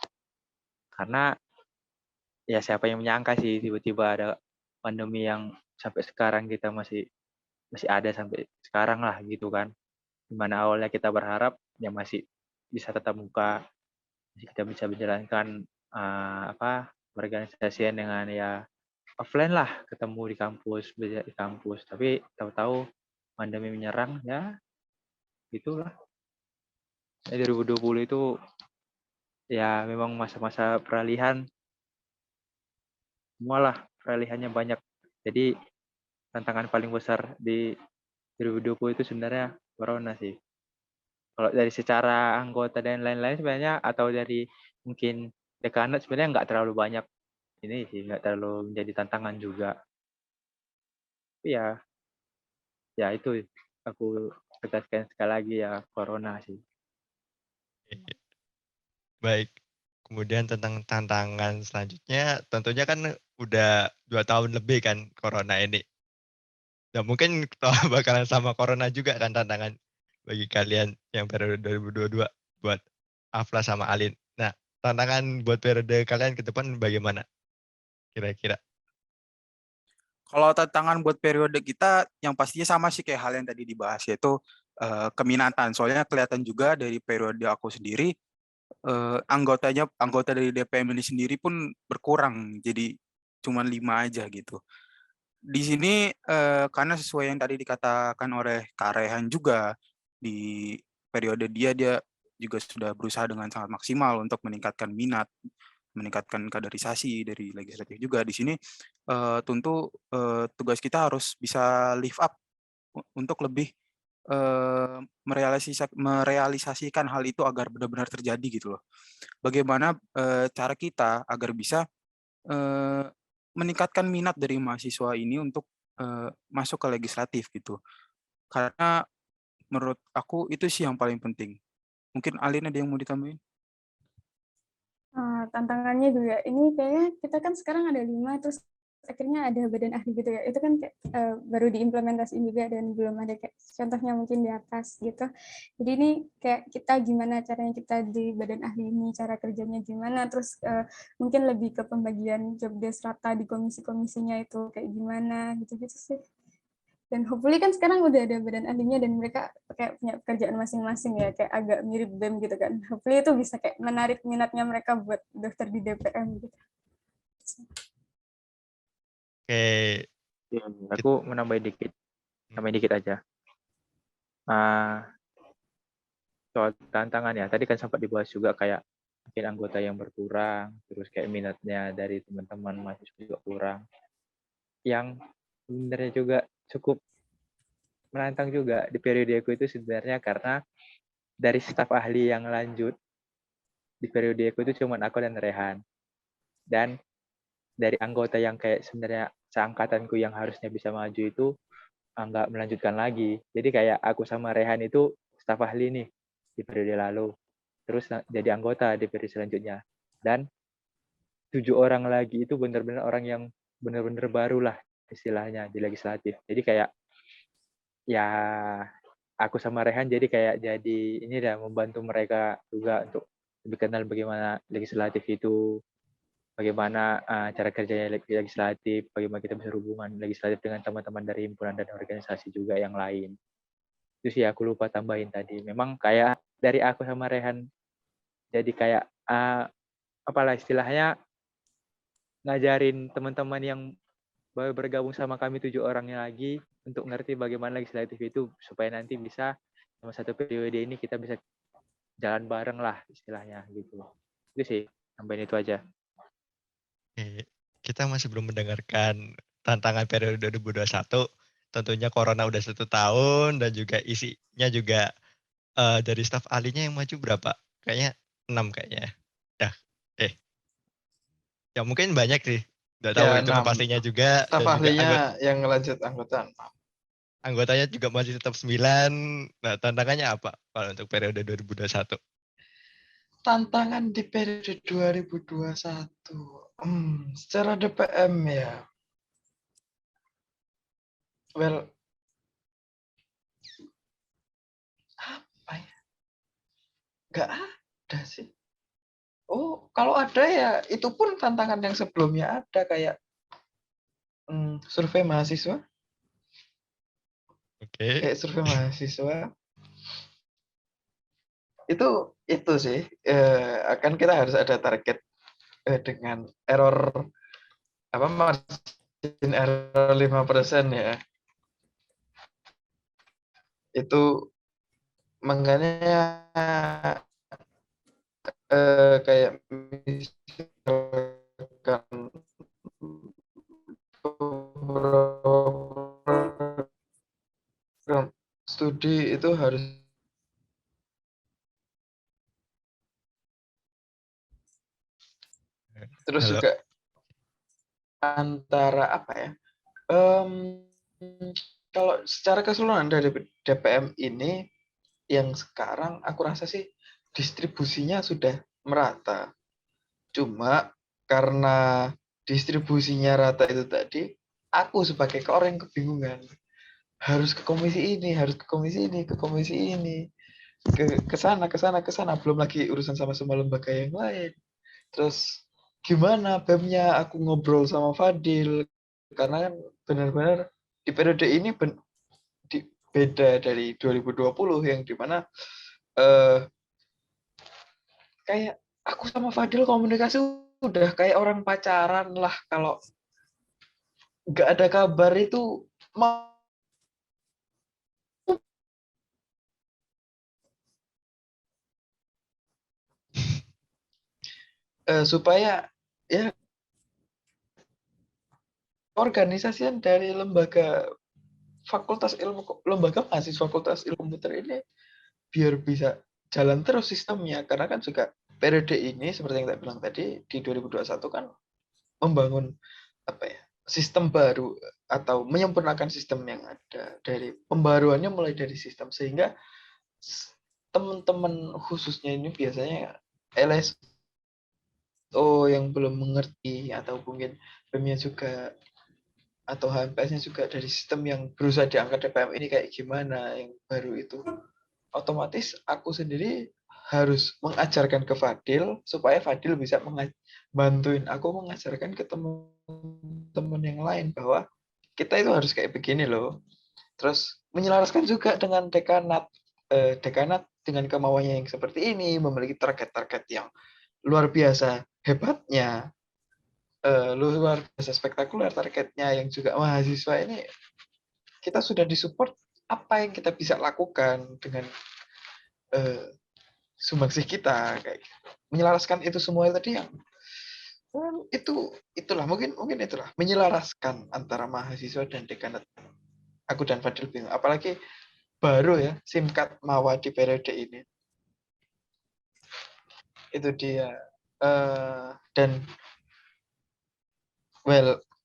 Karena ya siapa yang menyangka sih tiba-tiba ada pandemi yang sampai sekarang kita masih ada sampai sekarang lah gitu kan. Dimana awalnya kita berharap ya masih bisa tetap muka, kita bisa menjalankan organisasian dengan ya offline lah, ketemu di kampus, belajar di kampus. Tapi tahu-tahu pandemi menyerang, ya itulah. 2020 itu ya memang masa-masa peralihan, semualah peralihannya banyak. Jadi tantangan paling besar di 2020 itu sebenarnya corona sih. Kalau dari secara anggota dan lain-lain sebenarnya, atau dari mungkin dekanat sebenarnya nggak terlalu banyak ini sih, nggak terlalu menjadi tantangan juga. Tapi ya itu aku tegaskan sekali lagi ya, corona sih. Baik. Kemudian tentang tantangan selanjutnya, tentunya kan udah 2 tahun lebih kan corona ini. Dan mungkin bakalan sama corona juga kan tantangan bagi kalian yang periode 2022 buat Afla sama Alin. Nah, tantangan buat periode kalian ke depan bagaimana kira-kira? Kalau tantangan buat periode kita yang pastinya sama sih kayak hal yang tadi dibahas, yaitu keminatan. Soalnya kelihatan juga dari periode aku sendiri, anggota dari DPM ini sendiri pun berkurang, jadi cuma 5 aja gitu. Di sini karena sesuai yang tadi dikatakan oleh Kak Rehan juga, di periode dia juga sudah berusaha dengan sangat maksimal untuk meningkatkan minat, meningkatkan kaderisasi dari legislatif juga. Di sini tentu tugas kita harus bisa live up untuk lebih merealisasikan hal itu agar benar-benar terjadi gitu loh. Bagaimana cara kita agar bisa meningkatkan minat dari mahasiswa ini untuk masuk ke legislatif gitu. Karena menurut aku itu sih yang paling penting. Mungkin Alin ada yang mau ditambahin? Tantangannya juga ini kayaknya kita kan sekarang ada 5, terus akhirnya ada badan ahli gitu ya. Itu kan kayak, baru diimplementasiin juga dan belum ada kayak contohnya mungkin di atas gitu. Jadi ini kayak kita gimana caranya kita di badan ahli ini, cara kerjanya gimana, terus mungkin lebih ke pembagian job desk rata di komisi-komisinya itu kayak gimana gitu-gitu sih. Dan hopefully kan sekarang udah ada badan ahlinya dan mereka kayak punya pekerjaan masing-masing ya, kayak agak mirip BEM gitu kan. Hopefully itu bisa kayak menarik minatnya mereka buat daftar di DPM gitu. Oke, Ya, aku menambahin dikit aja. Soal tantangan ya, tadi kan sempat dibahas juga kayak mungkin anggota yang berkurang, terus kayak minatnya dari teman-teman mahasiswa juga kurang. Yang sebenarnya juga cukup menantang juga di periode aku itu sebenarnya karena dari staf ahli yang lanjut di periode aku itu cuma aku dan Rehan. Dan dari anggota yang kayak sebenarnya seangkatanku yang harusnya bisa maju itu nggak melanjutkan lagi. Jadi kayak aku sama Rehan itu staf ahli nih di periode lalu. Terus jadi anggota di periode selanjutnya. Dan 7 orang lagi itu benar-benar orang yang benar-benar baru lah istilahnya di legislatif. Jadi kayak ya aku sama Rehan jadi kayak jadi ini dah membantu mereka juga untuk lebih kenal bagaimana legislatif itu, bagaimana cara kerjanya legislatif, bagaimana kita bisa hubungan legislatif dengan teman-teman dari himpunan dan organisasi juga yang lain. Itu sih aku lupa tambahin tadi. Memang kayak dari aku sama Rehan jadi kayak apalah istilahnya ngajarin teman-teman yang baru bergabung sama kami 7 orangnya lagi untuk ngerti bagaimana legislatif itu supaya nanti bisa sama satu periode ini kita bisa jalan bareng lah istilahnya gitu. Itu sih, tambahin itu aja. Oke, kita masih belum mendengarkan tantangan periode 2021. Tentunya corona udah 1 tahun dan juga isinya juga dari staf ahlinya yang maju berapa? Kayaknya 6 kayaknya. Ya mungkin banyak sih. Nggak tahu Ya, itu 6. pastinya juga. Staf Dan juga ahlinya yang lanjut anggota 6. anggotanya juga masih tetap 9. Nah, tantangannya apa kalau untuk periode 2021? Tantangan di periode 2021. Secara DPM ya. Well, apa ya? Nggak ada sih. Oh, kalau ada ya itu pun tantangan yang sebelumnya ada kayak survei mahasiswa. Oke. Kayak survei mahasiswa. Itu sih. Akan kita harus ada target dengan error margin error 5% ya. Itu makanya kayak misalkan program studi itu harus terus Halo. juga antara apa ya? Kalau secara keseluruhan dari DPM ini yang sekarang aku rasa sih distribusinya sudah merata. Cuma karena distribusinya rata itu tadi, aku sebagai orang yang kebingungan. Harus ke komisi ini, harus ke komisi ini, ke komisi ini. Ke sana, ke sana, ke sana. Belum lagi urusan sama semua lembaga yang lain. Terus gimana BEM-nya? Aku ngobrol sama Fadil. Karena kan benar-benar di periode ini beda dari 2020 yang dimana eh, kayak aku sama Fadil komunikasi udah kayak orang pacaran lah. Kalau nggak ada kabar itu supaya ya organisasian dari lembaga mahasiswa Fakultas Ilmu Komputer ini biar bisa jalan terus sistemnya, karena kan juga periode ini seperti yang saya bilang tadi di 2021 kan membangun apa ya, sistem baru atau menyempurnakan sistem yang ada, dari pembaruannya mulai dari sistem, sehingga teman-teman khususnya ini biasanya LSO yang belum mengerti, atau mungkin BEM-nya juga atau HMPS-nya juga dari sistem yang berusaha diangkat DPM ini kayak gimana yang baru itu, otomatis aku sendiri harus mengajarkan ke Fadil supaya Fadil bisa bantuin aku mengajarkan ke teman-teman yang lain bahwa kita itu harus kayak begini loh. Terus menyelaraskan juga dengan dekanat, dekanat dengan kemauannya yang seperti ini, memiliki target-target yang luar biasa hebatnya, luar biasa spektakuler targetnya, yang juga mahasiswa ini kita sudah disupport apa yang kita bisa lakukan dengan sumbangsih kita, kayak gitu. Menyelaraskan itu semua tadi yang itulah mungkin itulah menyelaraskan antara mahasiswa dan dekanat. Aku dan Fadil bingung, apalagi baru ya SIMKAT Mawa di periode ini. Itu dia. Dan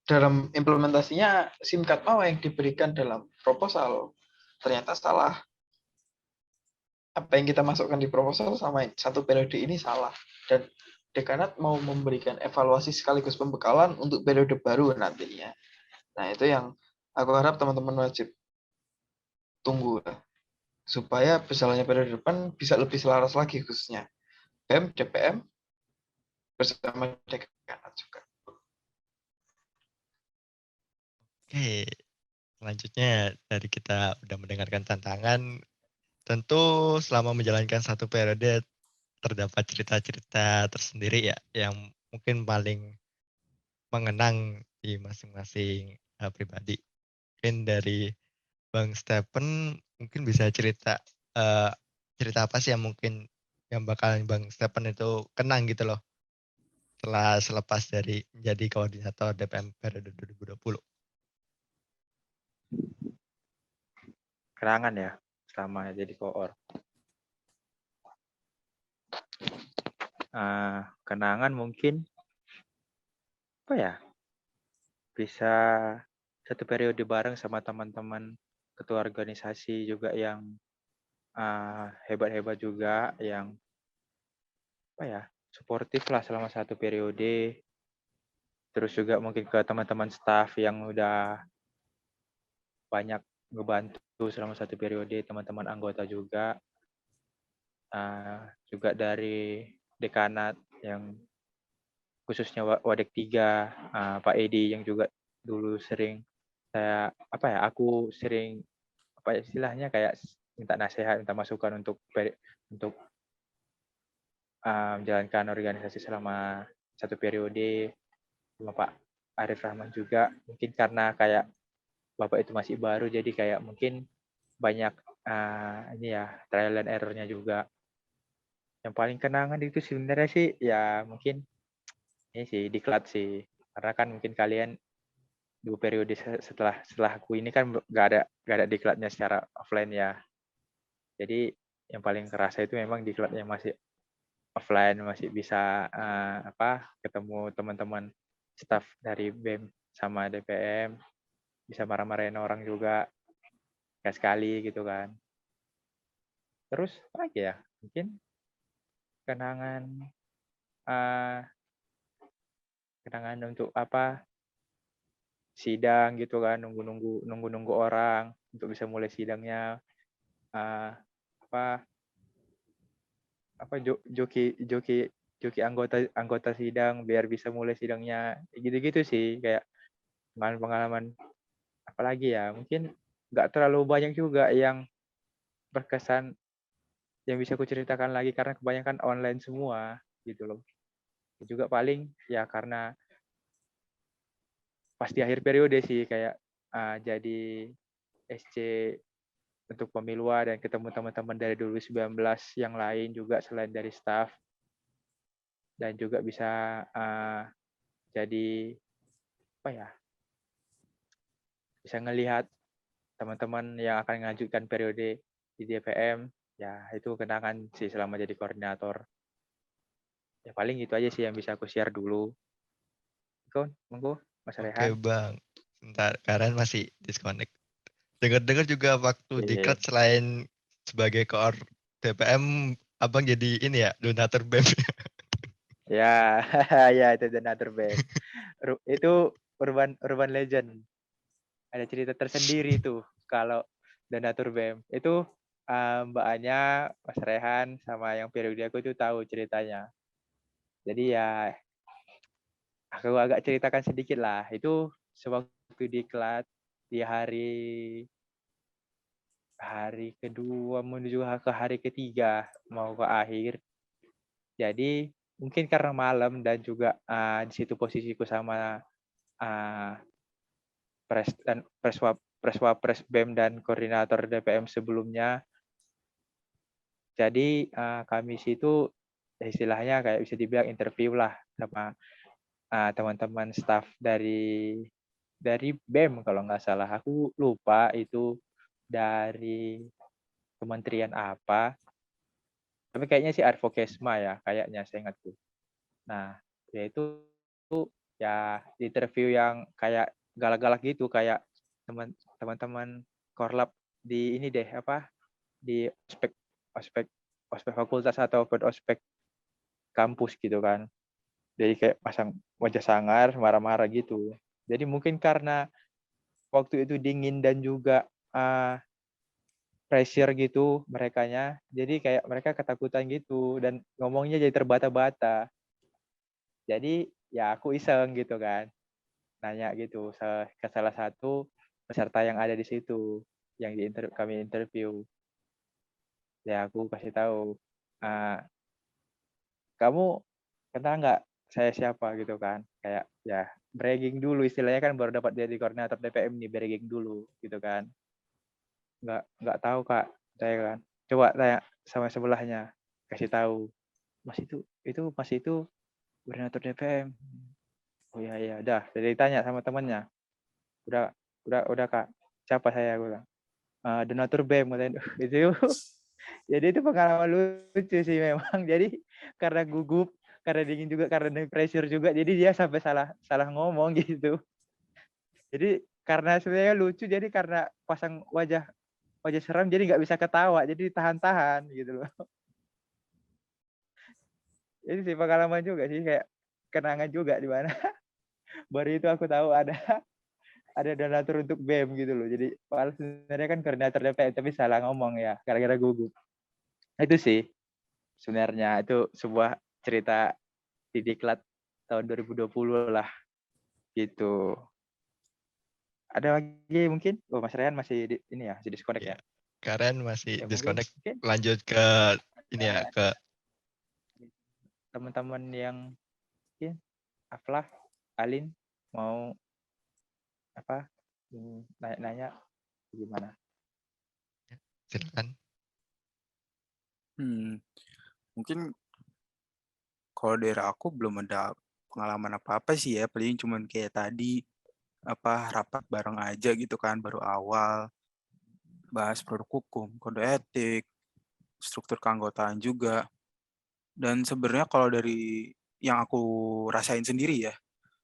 dalam implementasinya SIMKAT Mawa yang diberikan dalam proposal ternyata salah. Apa yang kita masukkan di proposal sama satu periode ini salah, dan dekanat mau memberikan evaluasi sekaligus pembekalan untuk periode baru nantinya. Nah, itu yang aku harap teman-teman wajib tunggu lah, supaya berjalannya periode depan bisa lebih selaras lagi, khususnya BEM, DPM bersama dekanat juga. Oke, selanjutnya dari kita udah mendengarkan tantangan, tentu selama menjalankan satu periode terdapat cerita-cerita tersendiri ya yang mungkin paling mengenang di masing-masing pribadi. Mungkin dari Bang Stephen mungkin bisa cerita cerita apa sih yang mungkin yang bakalan Bang Stephen itu kenang gitu loh setelah selepas dari menjadi koordinator DPM periode 2020. Kenangan ya selama jadi koor. Kenangan mungkin apa ya, bisa satu periode bareng sama teman-teman ketua organisasi juga yang hebat-hebat juga, yang apa ya, suportif lah selama satu periode. Terus juga mungkin ke teman-teman staff yang udah banyak ngebantu selama satu periode, teman-teman anggota juga. Juga dari dekanat yang khususnya Wadek 3, Pak Edi yang juga dulu sering aku sering istilahnya kayak minta nasihat, minta masukan untuk menjalankan organisasi selama satu periode. Sama Pak Arif Rahman juga, mungkin karena kayak Bapak itu masih baru, jadi kayak mungkin banyak trial and error-nya juga. Yang paling kenangan itu sebenarnya sih ya mungkin ini sih diklat sih, karena kan mungkin kalian 2 periode setelah aku ini kan nggak ada diklatnya secara offline ya. Jadi yang paling kerasa itu memang diklatnya masih offline, masih bisa ketemu teman-teman staff dari BEM sama DPM, bisa marah-marahin orang juga kayak sekali gitu kan. Terus apa lagi ya, mungkin kenangan untuk sidang gitu kan, nunggu orang untuk bisa mulai sidangnya, joki anggota sidang biar bisa mulai sidangnya, gitu-gitu sih. Kayak pengalaman apalagi ya, mungkin nggak terlalu banyak juga yang berkesan yang bisa aku ceritakan lagi karena kebanyakan online semua gitu loh. Juga paling ya karena pas di akhir periode sih kayak jadi SC untuk pemiluan dan ketemu teman-teman dari 2019 yang lain juga selain dari staff, dan juga bisa jadi apa ya, bisa ngelihat teman-teman yang akan mengajukan periode di DPM. Ya itu kenangan sih selama jadi koordinator. Ya paling itu aja sih yang bisa aku share dulu. Monggo Mas Oke Rehan. Bang, sebentar, Karen masih disconnect. Dengar-dengar juga waktu Iya. diklat selain sebagai koor DPM, Abang jadi ini ya, donatur BEM. Ya, ya itu Donatur BEM. Itu urban legend. Ada cerita tersendiri tuh kalau Donatur BEM. Itu Mbak Anya, Mas Rehan, sama yang periode aku itu tahu ceritanya. Jadi ya aku agak ceritakan sedikit lah. Itu sewaktu diklat di hari kedua menuju ke hari ketiga mau ke akhir. Jadi mungkin karena malam dan juga di situ posisiku sama Preswapres BEM dan koordinator DPM sebelumnya. Jadi kami situ istilahnya kayak bisa dibilang interview lah sama teman-teman staff dari BEM kalau nggak salah. Aku lupa itu dari kementerian apa. Tapi kayaknya sih Advokesma ya, kayaknya saya ingatku. Nah, yaitu ya interview yang kayak galak-galak gitu, kayak teman-teman korlap di ini deh apa di ospek ospek ospek fakultas atau ospek kampus gitu kan. Jadi kayak pasang wajah sangar, marah-marah gitu. Jadi mungkin karena waktu itu dingin dan juga pressure gitu merekanya, jadi kayak mereka ketakutan gitu dan ngomongnya jadi terbata-bata. Jadi ya aku iseng gitu kan, nanya gitu ke salah satu peserta yang ada di situ, yang kami interview. Ya aku kasih tahu, kamu kenal nggak saya siapa gitu kan? Kayak ya bragging dulu istilahnya kan, baru dapat jadi koordinator DPM nih, bragging dulu gitu kan. Nggak tahu Kak, saya kan. Coba tanya sama sebelahnya, kasih tahu. Mas itu koordinator DPM. Oh iya iya, udah. Jadi tanya sama temannya. Udah Kak. Siapa saya bilang. Donatur BEM katanya. Itu jadi itu pengalaman lucu sih memang. Jadi karena gugup, karena dingin juga, karena pressure juga, jadi dia sampai salah ngomong gitu. Jadi karena sebenarnya lucu, jadi karena pasang wajah seram, jadi nggak bisa ketawa, jadi tahan-tahan gitu loh. Jadi sih pengalaman juga sih, kayak kenangan juga di mana baru itu aku tahu ada donatur untuk BEM gitu loh. Jadi sebenarnya kan koordinator DPM tapi salah ngomong ya gara-gara gugup. Itu sih sebenarnya itu sebuah cerita di diklat tahun 2020 lah gitu. Ada lagi mungkin? Oh, Mas Rehan masih ini ya, masih disconnect ya. Karen masih Ya, disconnect. mungkin Lanjut ke ini ya, ke teman-teman yang mungkin Aflah, Alin mau apa nanya-nanya gimana? silakan. Mungkin kalau dari aku belum ada pengalaman apa-apa sih ya, paling cuman kayak tadi rapat bareng aja gitu kan, baru awal bahas produk hukum, kode etik, struktur keanggotaan juga. Dan sebenarnya kalau dari yang aku rasain sendiri ya,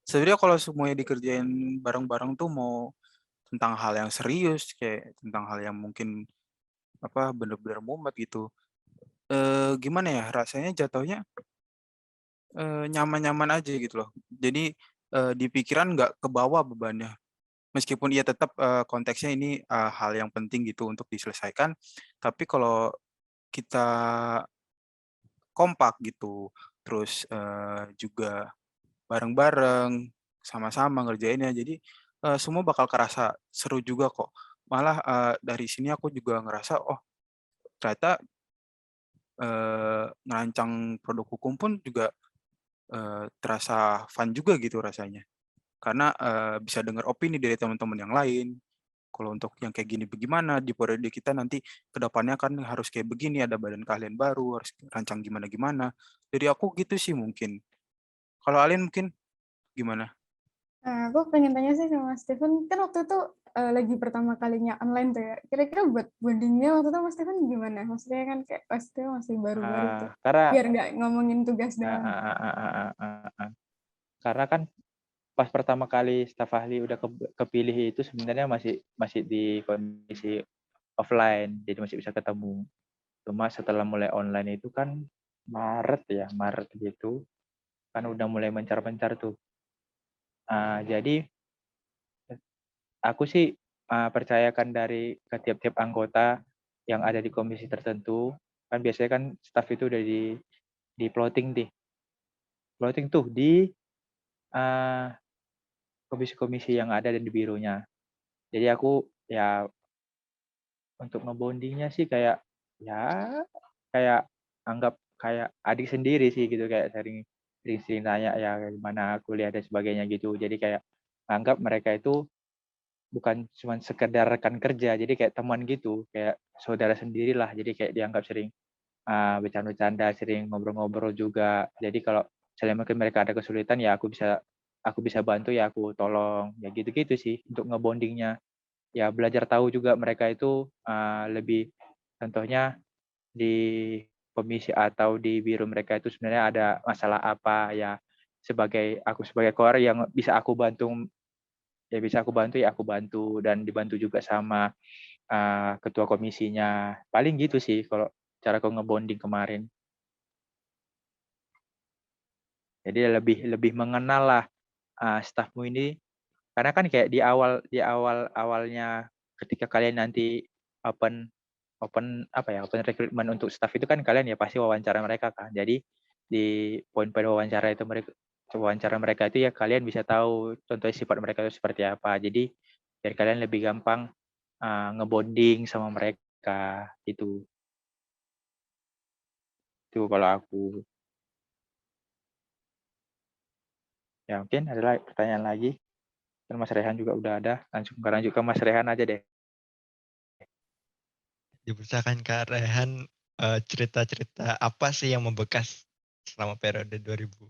sebenarnya kalau semuanya dikerjain bareng-bareng tuh mau tentang hal yang serius, kayak tentang hal yang mungkin bener-bener mumet gitu. Gimana ya, rasanya jatuhnya nyaman-nyaman aja gitu loh. Jadi di pikiran nggak kebawa bebannya. Meskipun ia tetap konteksnya ini hal yang penting gitu untuk diselesaikan, tapi kalau kita kompak gitu, terus juga bareng-bareng, sama-sama ngerjainnya, jadi semua bakal kerasa seru juga kok. malah dari sini aku juga ngerasa, oh ternyata ngerancang produk hukum pun juga terasa fun juga gitu rasanya. Karena bisa dengar opini dari teman-teman yang lain. Kalau untuk yang kayak gini bagaimana, di periode kita nanti ke depannya kan harus kayak begini, ada badan keahlian baru, harus rancang gimana-gimana. Jadi aku gitu sih mungkin. Kalau Alin mungkin gimana? Nah, aku pengen tanya sih sama Stephen, kan waktu itu lagi pertama kalinya online tuh ya. Kira-kira buat bondingnya waktu itu Mas Stephen gimana? Maksudnya kan kayak pas itu masih baru-baru tuh. Karena Biar nggak ngomongin tugas ah, doang. ah, ah, ah, ah, ah, ah. Karena kan pas pertama kali staf ahli udah kepilih itu sebenarnya masih masih di kondisi offline, jadi masih bisa ketemu. Cuma setelah mulai online itu kan Maret gitu, kan udah mulai mencar-mencar tuh. Jadi aku sih percayakan dari ke tiap-tiap anggota yang ada di komisi tertentu. Kan biasanya kan staf itu udah di plotting tuh di uh, komisi-komisi yang ada di bironya. Jadi aku ya untuk ngebondingnya sih kayak ya kayak anggap kayak adik sendiri sih gitu, kayak sering sering sering tanya ya gimana kuliah dan sebagainya gitu. Jadi kayak anggap mereka itu bukan cuma sekedar rekan kerja, jadi kayak teman gitu, kayak saudara sendirilah. Jadi kayak dianggap sering bercanda-bercanda, sering ngobrol-ngobrol juga. Jadi kalau misalnya mungkin mereka ada kesulitan ya aku bisa bantu ya aku tolong. Ya gitu-gitu sih untuk ngebondingnya. Ya belajar tahu juga mereka itu lebih, contohnya di komisi atau di biro mereka itu sebenarnya ada masalah apa ya, aku sebagai core yang bisa aku bantu ya aku bantu dan dibantu juga sama ketua komisinya. Paling gitu sih kalau cara aku ngebonding kemarin. Jadi lebih lebih mengenal lah stafmu ini, karena kan kayak di awalnya ketika kalian nanti open open open recruitment untuk staff itu kan kalian ya pasti wawancara mereka kan. Jadi di poin-poin wawancara mereka itu ya kalian bisa tahu contoh sifat mereka itu seperti apa. Jadi biar kalian lebih gampang ngebonding sama mereka itu. Itu kalau aku. Ya mungkin ada pertanyaan lagi. Dan Mas Rehan juga udah ada. Langsung ke Mas Rehan aja deh. Dipersilakan Kak Rehan, cerita-cerita apa sih yang membekas selama periode 2021?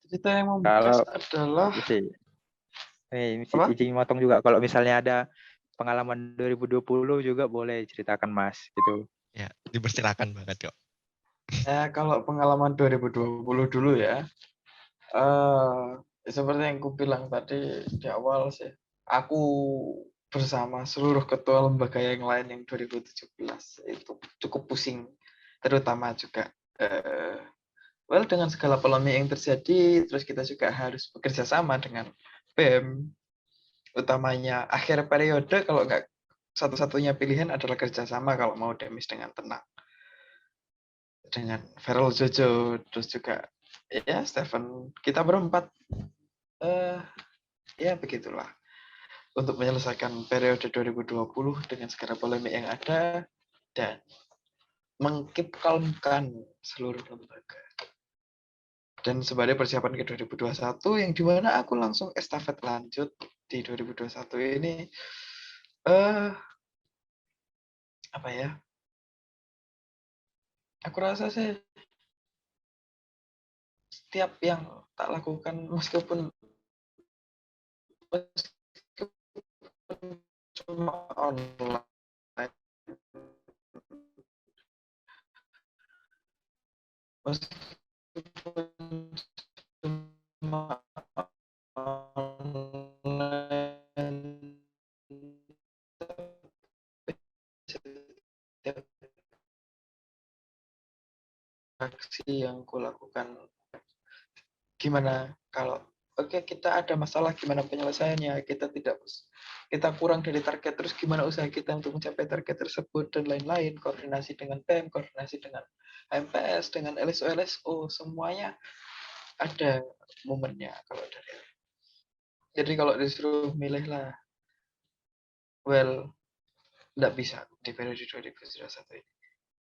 Cerita yang Kalau membekas adalah apa? izin motong juga. Kalau misalnya ada pengalaman 2020 juga boleh ceritakan Mas gitu. Ya, dipersilakan banget kok. Kalau pengalaman 2020 dulu ya, seperti yang aku bilang tadi di awal sih, aku bersama seluruh ketua lembaga yang lain yang 2017 itu cukup pusing, terutama juga dengan segala polemik yang terjadi, terus kita juga harus bekerja sama dengan BEM, utamanya akhir periode kalau nggak satu-satunya pilihan adalah kerjasama kalau mau demis dengan tenang. Dengan Feral Jojo, terus juga ya Stephen, kita berempat ya begitulah untuk menyelesaikan periode 2020 dengan segala polemik yang ada dan mengkipkalmkan seluruh lembaga. Dan sebagai persiapan ke 2021 yang dimana aku langsung estafet lanjut di 2021 ini apa ya? Aku rasa sih setiap yang tak lakukan meskipun cuma online, meskipun cuma online, setiap aksi yang kulakukan, gimana kalau kita ada masalah, gimana penyelesaiannya, kita kurang dari target, terus gimana usaha kita untuk mencapai target tersebut dan lain-lain, koordinasi dengan BEM, koordinasi dengan MPS, dengan LSO, semuanya ada momennya kalau dari Jadi kalau disuruh milih lah, well, nggak bisa di periode 2021 ini.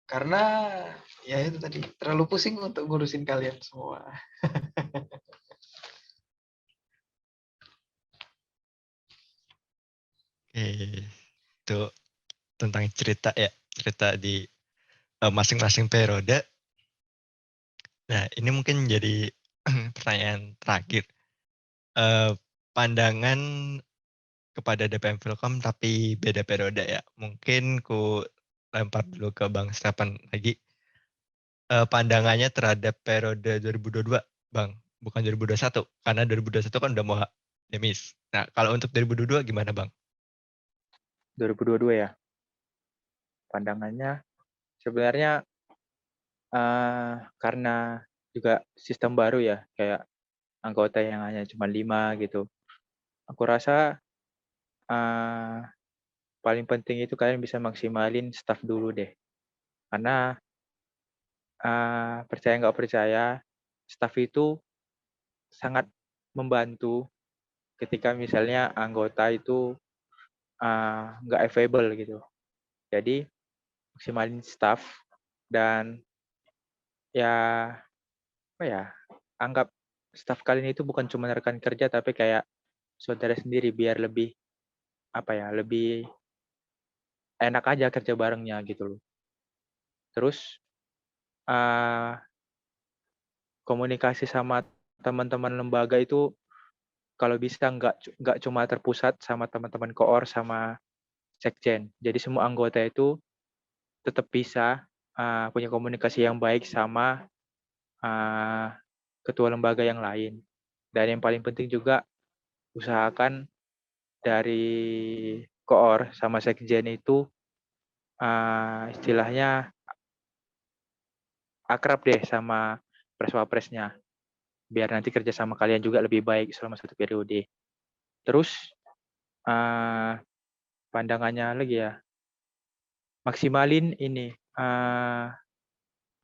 Karena ya itu tadi, terlalu pusing untuk ngurusin kalian semua. Itu tentang cerita ya, cerita di masing-masing periode. Nah, ini mungkin jadi pertanyaan terakhir. Pandangan kepada DPM Filkom tapi beda periode ya. Mungkin ku lempar dulu ke Bang Stefan lagi. Pandangannya terhadap periode 2022, Bang. Bukan 2021. Karena 2021 kan udah mau demis. Nah, kalau untuk 2022 gimana, Bang? 2022 ya. Pandangannya sebenarnya karena juga sistem baru ya, kayak anggota yang hanya cuma 5 gitu. Aku rasa paling penting itu kalian bisa maksimalin staff dulu deh. Karena percaya nggak percaya, staff itu sangat membantu ketika misalnya anggota itu nggak available gitu. Jadi maksimalin staff dan ya apa ya, anggap staff kalian itu bukan cuma rekan kerja tapi kayak saudara sendiri biar lebih apa ya, lebih enak aja kerja barengnya gitu loh. Terus komunikasi sama teman-teman lembaga itu kalau bisa nggak cuma terpusat sama teman-teman koor sama sekjen. Jadi semua anggota itu tetap bisa punya komunikasi yang baik sama ketua lembaga yang lain. Dan yang paling penting juga usahakan dari koor sama sekjen itu istilahnya akrab deh sama pres-wapresnya. Biar nanti kerja sama kalian juga lebih baik selama satu periode. Terus pandangannya lagi ya, maksimalin ini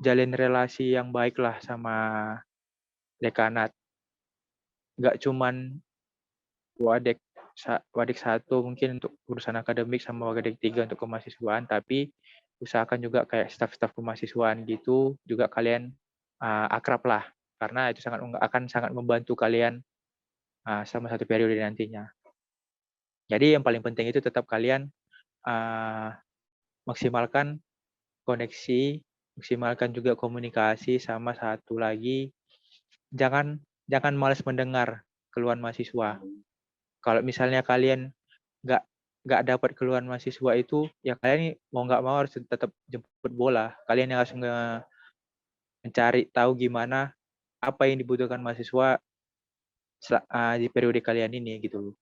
jalin relasi yang baik lah sama dekanat. Nggak cuman wadek 1 mungkin untuk urusan akademik sama wadek 3 untuk kemahasiswaan, tapi usahakan juga kayak staf-staf kemahasiswaan gitu juga kalian akrab lah, karena itu akan sangat membantu kalian sama satu periode nantinya. Jadi yang paling penting itu tetap kalian maksimalkan koneksi, maksimalkan juga komunikasi, sama satu lagi jangan malas mendengar keluhan mahasiswa. Kalau misalnya kalian nggak dapat keluhan mahasiswa itu, ya kalian mau nggak mau harus tetap jemput bola. Kalian yang harus mencari tahu gimana apa yang dibutuhkan mahasiswa di periode kalian ini gitu.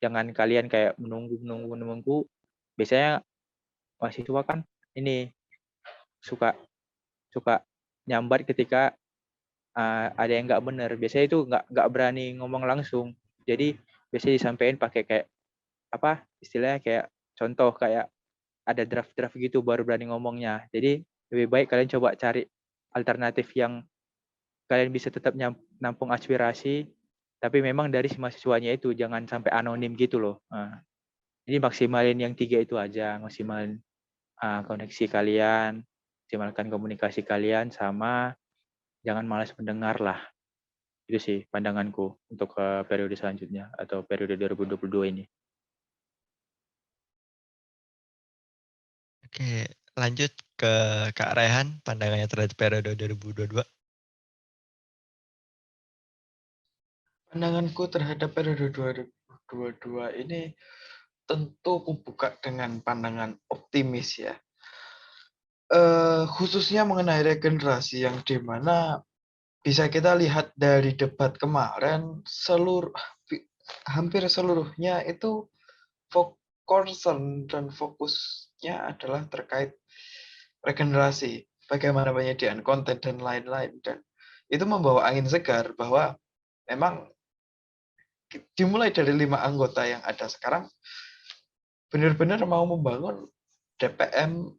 Jangan kalian kayak menunggu. Biasanya mahasiswa kan ini suka nyambat ketika ada yang nggak benar. Biasanya itu nggak berani ngomong langsung. Jadi biasanya disampaikan pakai kayak apa istilahnya, kayak contoh kayak ada draft gitu baru berani ngomongnya. Jadi lebih baik kalian coba cari alternatif yang kalian bisa tetap nampung aspirasi, tapi memang dari si mahasiswanya itu jangan sampai anonim gitu loh. Jadi maksimalin yang 3 itu aja, maksimalin koneksi kalian, maksimalkan komunikasi kalian, sama jangan malas mendengar lah. Itu sih pandanganku untuk periode selanjutnya atau periode 2022 ini. Oke, lanjut ke Kak Rehan, pandangannya terhadap periode 2022. Pandanganku terhadap periode 2022 ini tentu kubuka dengan pandangan optimis ya. Khususnya mengenai regenerasi yang dimana bisa kita lihat dari debat kemarin, hampir seluruhnya itu concern dan fokusnya adalah terkait regenerasi, bagaimana penyediaan konten dan lain-lain, dan itu membawa angin segar bahwa memang dimulai dari 5 anggota yang ada sekarang benar-benar mau membangun DPM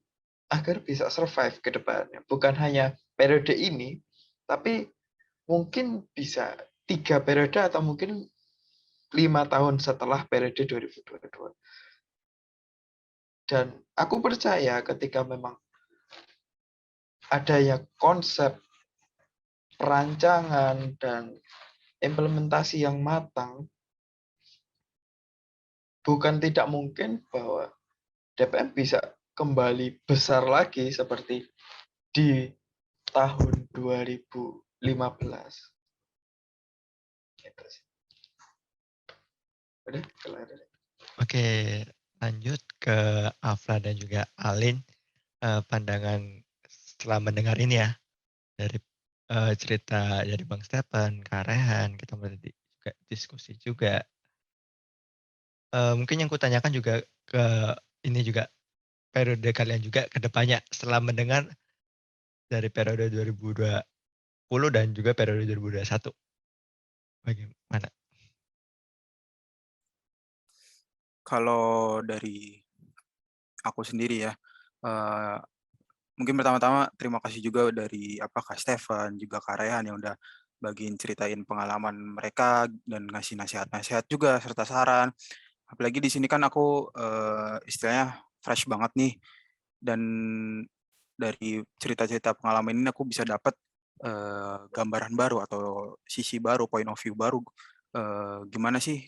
agar bisa survive ke depannya. Bukan hanya periode ini, tapi mungkin bisa 3 periode atau mungkin 5 tahun setelah periode 2022. Dan aku percaya ketika memang adanya konsep, perancangan, dan implementasi yang matang, bukan tidak mungkin bahwa DPM bisa kembali besar lagi seperti di tahun 2015. Gitu sih. Udah, kelar. Oke, lanjut ke Afra dan juga Alin. Pandangan setelah mendengar ini ya, dari cerita dari Bang Stephen, Kak Rehan, kita juga diskusi juga. Mungkin yang kutanyakan juga ke ini juga periode kalian juga ke depannya setelah mendengar dari periode 2020 dan juga periode 2021. Bagaimana? Kalau dari aku sendiri ya, mungkin pertama-tama terima kasih juga dari Kak Stefan, juga Kak Rehan yang udah bagiin ceritain pengalaman mereka dan ngasih nasihat-nasihat juga serta saran. Apalagi di sini kan aku istilahnya fresh banget nih, dan dari cerita-cerita pengalaman ini aku bisa dapat gambaran baru atau sisi baru, point of view baru, gimana sih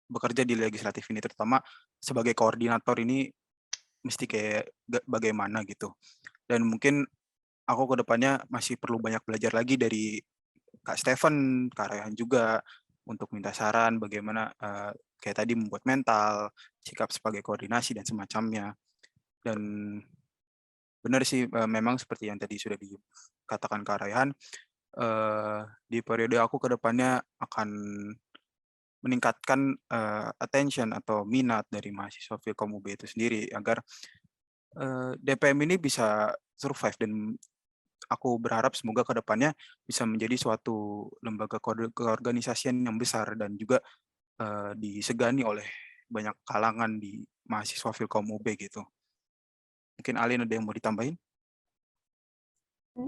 bekerja di legislatif ini, terutama sebagai koordinator ini mesti kayak bagaimana gitu. Dan mungkin aku ke depannya masih perlu banyak belajar lagi dari Kak Stephen, Kak Rayhan juga, untuk minta saran bagaimana kayak tadi membuat mental, sikap sebagai koordinasi dan semacamnya. Dan benar sih, memang seperti yang tadi sudah dikatakan Kak Rayhan, di periode aku ke depannya akan meningkatkan attention atau minat dari mahasiswa Filkom UB itu sendiri agar DPM ini bisa survive, dan aku berharap semoga ke depannya bisa menjadi suatu lembaga keorganisasian yang besar dan juga disegani oleh banyak kalangan di mahasiswa Filkom UB gitu. Mungkin Alin ada yang mau ditambahin?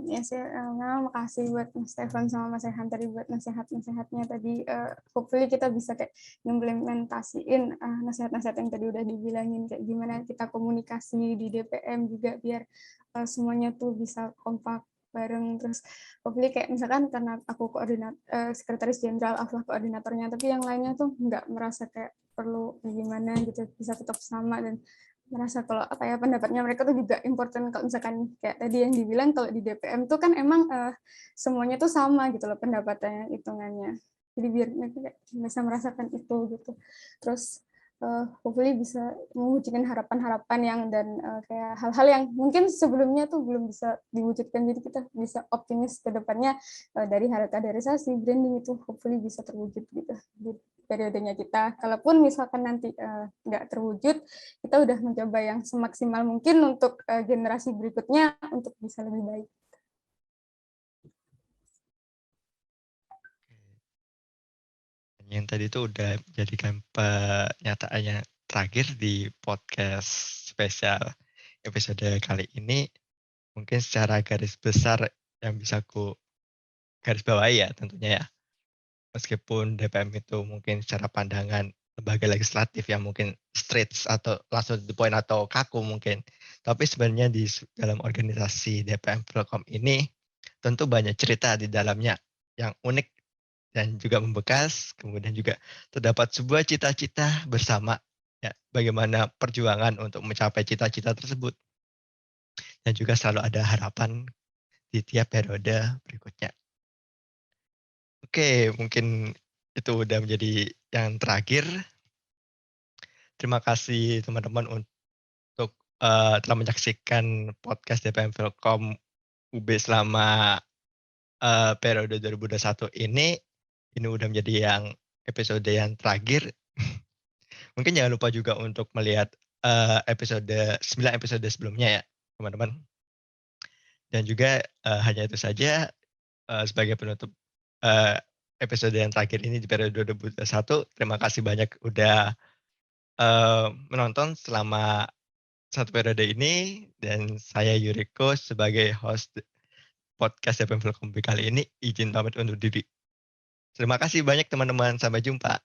Ya sih, makasih buat Mas Stefan sama Mas Rehan tadi buat nasihat-nasihatnya tadi. Hopefully kita bisa kayak implementasiin nasihat-nasihat yang tadi udah dibilangin, kayak gimana kita komunikasi di DPM juga biar semuanya tuh bisa kompak bareng. Terus hopefully kayak misalkan karena aku sekretaris jenderal, Aflah koordinatornya, tapi yang lainnya tuh nggak merasa kayak perlu gimana gitu, bisa tetap sama dan merasa kalau pendapatnya mereka tuh juga important. Kalau misalkan kayak tadi yang dibilang kalau di DPM tuh kan emang semuanya tuh sama gitu loh pendapatnya, hitungannya, jadi biar mereka bisa merasakan itu gitu. Terus hopefully bisa mewujudkan harapan-harapan yang dan kayak hal-hal yang mungkin sebelumnya tuh belum bisa diwujudkan, jadi kita bisa optimis ke depannya dari kaderisasi, branding itu hopefully bisa terwujud gitu di periodenya kita. Kalaupun misalkan nanti nggak terwujud, kita udah mencoba yang semaksimal mungkin untuk generasi berikutnya untuk bisa lebih baik. Yang tadi itu udah jadikan pernyataannya terakhir di podcast spesial episode kali ini. Mungkin secara garis besar yang bisa aku garis bawahi ya tentunya ya. Meskipun DPM itu mungkin secara pandangan lembaga legislatif yang mungkin straight atau langsung to the point atau kaku mungkin. Tapi sebenarnya di dalam organisasi DPM Filkom ini tentu banyak cerita di dalamnya yang unik dan juga membekas. Kemudian juga terdapat sebuah cita-cita bersama, ya, bagaimana perjuangan untuk mencapai cita-cita tersebut. Dan juga selalu ada harapan di tiap periode berikutnya. Oke, mungkin itu udah menjadi yang terakhir. Terima kasih teman-teman untuk telah menyaksikan podcast DPM Filkom UB selama periode 2021 ini. Ini udah menjadi yang episode yang terakhir. Mungkin jangan lupa juga untuk melihat 9 episode sebelumnya ya, teman-teman. Dan juga hanya itu saja sebagai penutup episode yang terakhir ini di periode 2021. Terima kasih banyak udah menonton selama satu periode ini, dan saya Yuriko sebagai host podcast DPM Filkom kali ini izin pamit undur diri. Terima kasih banyak teman-teman. Sampai jumpa.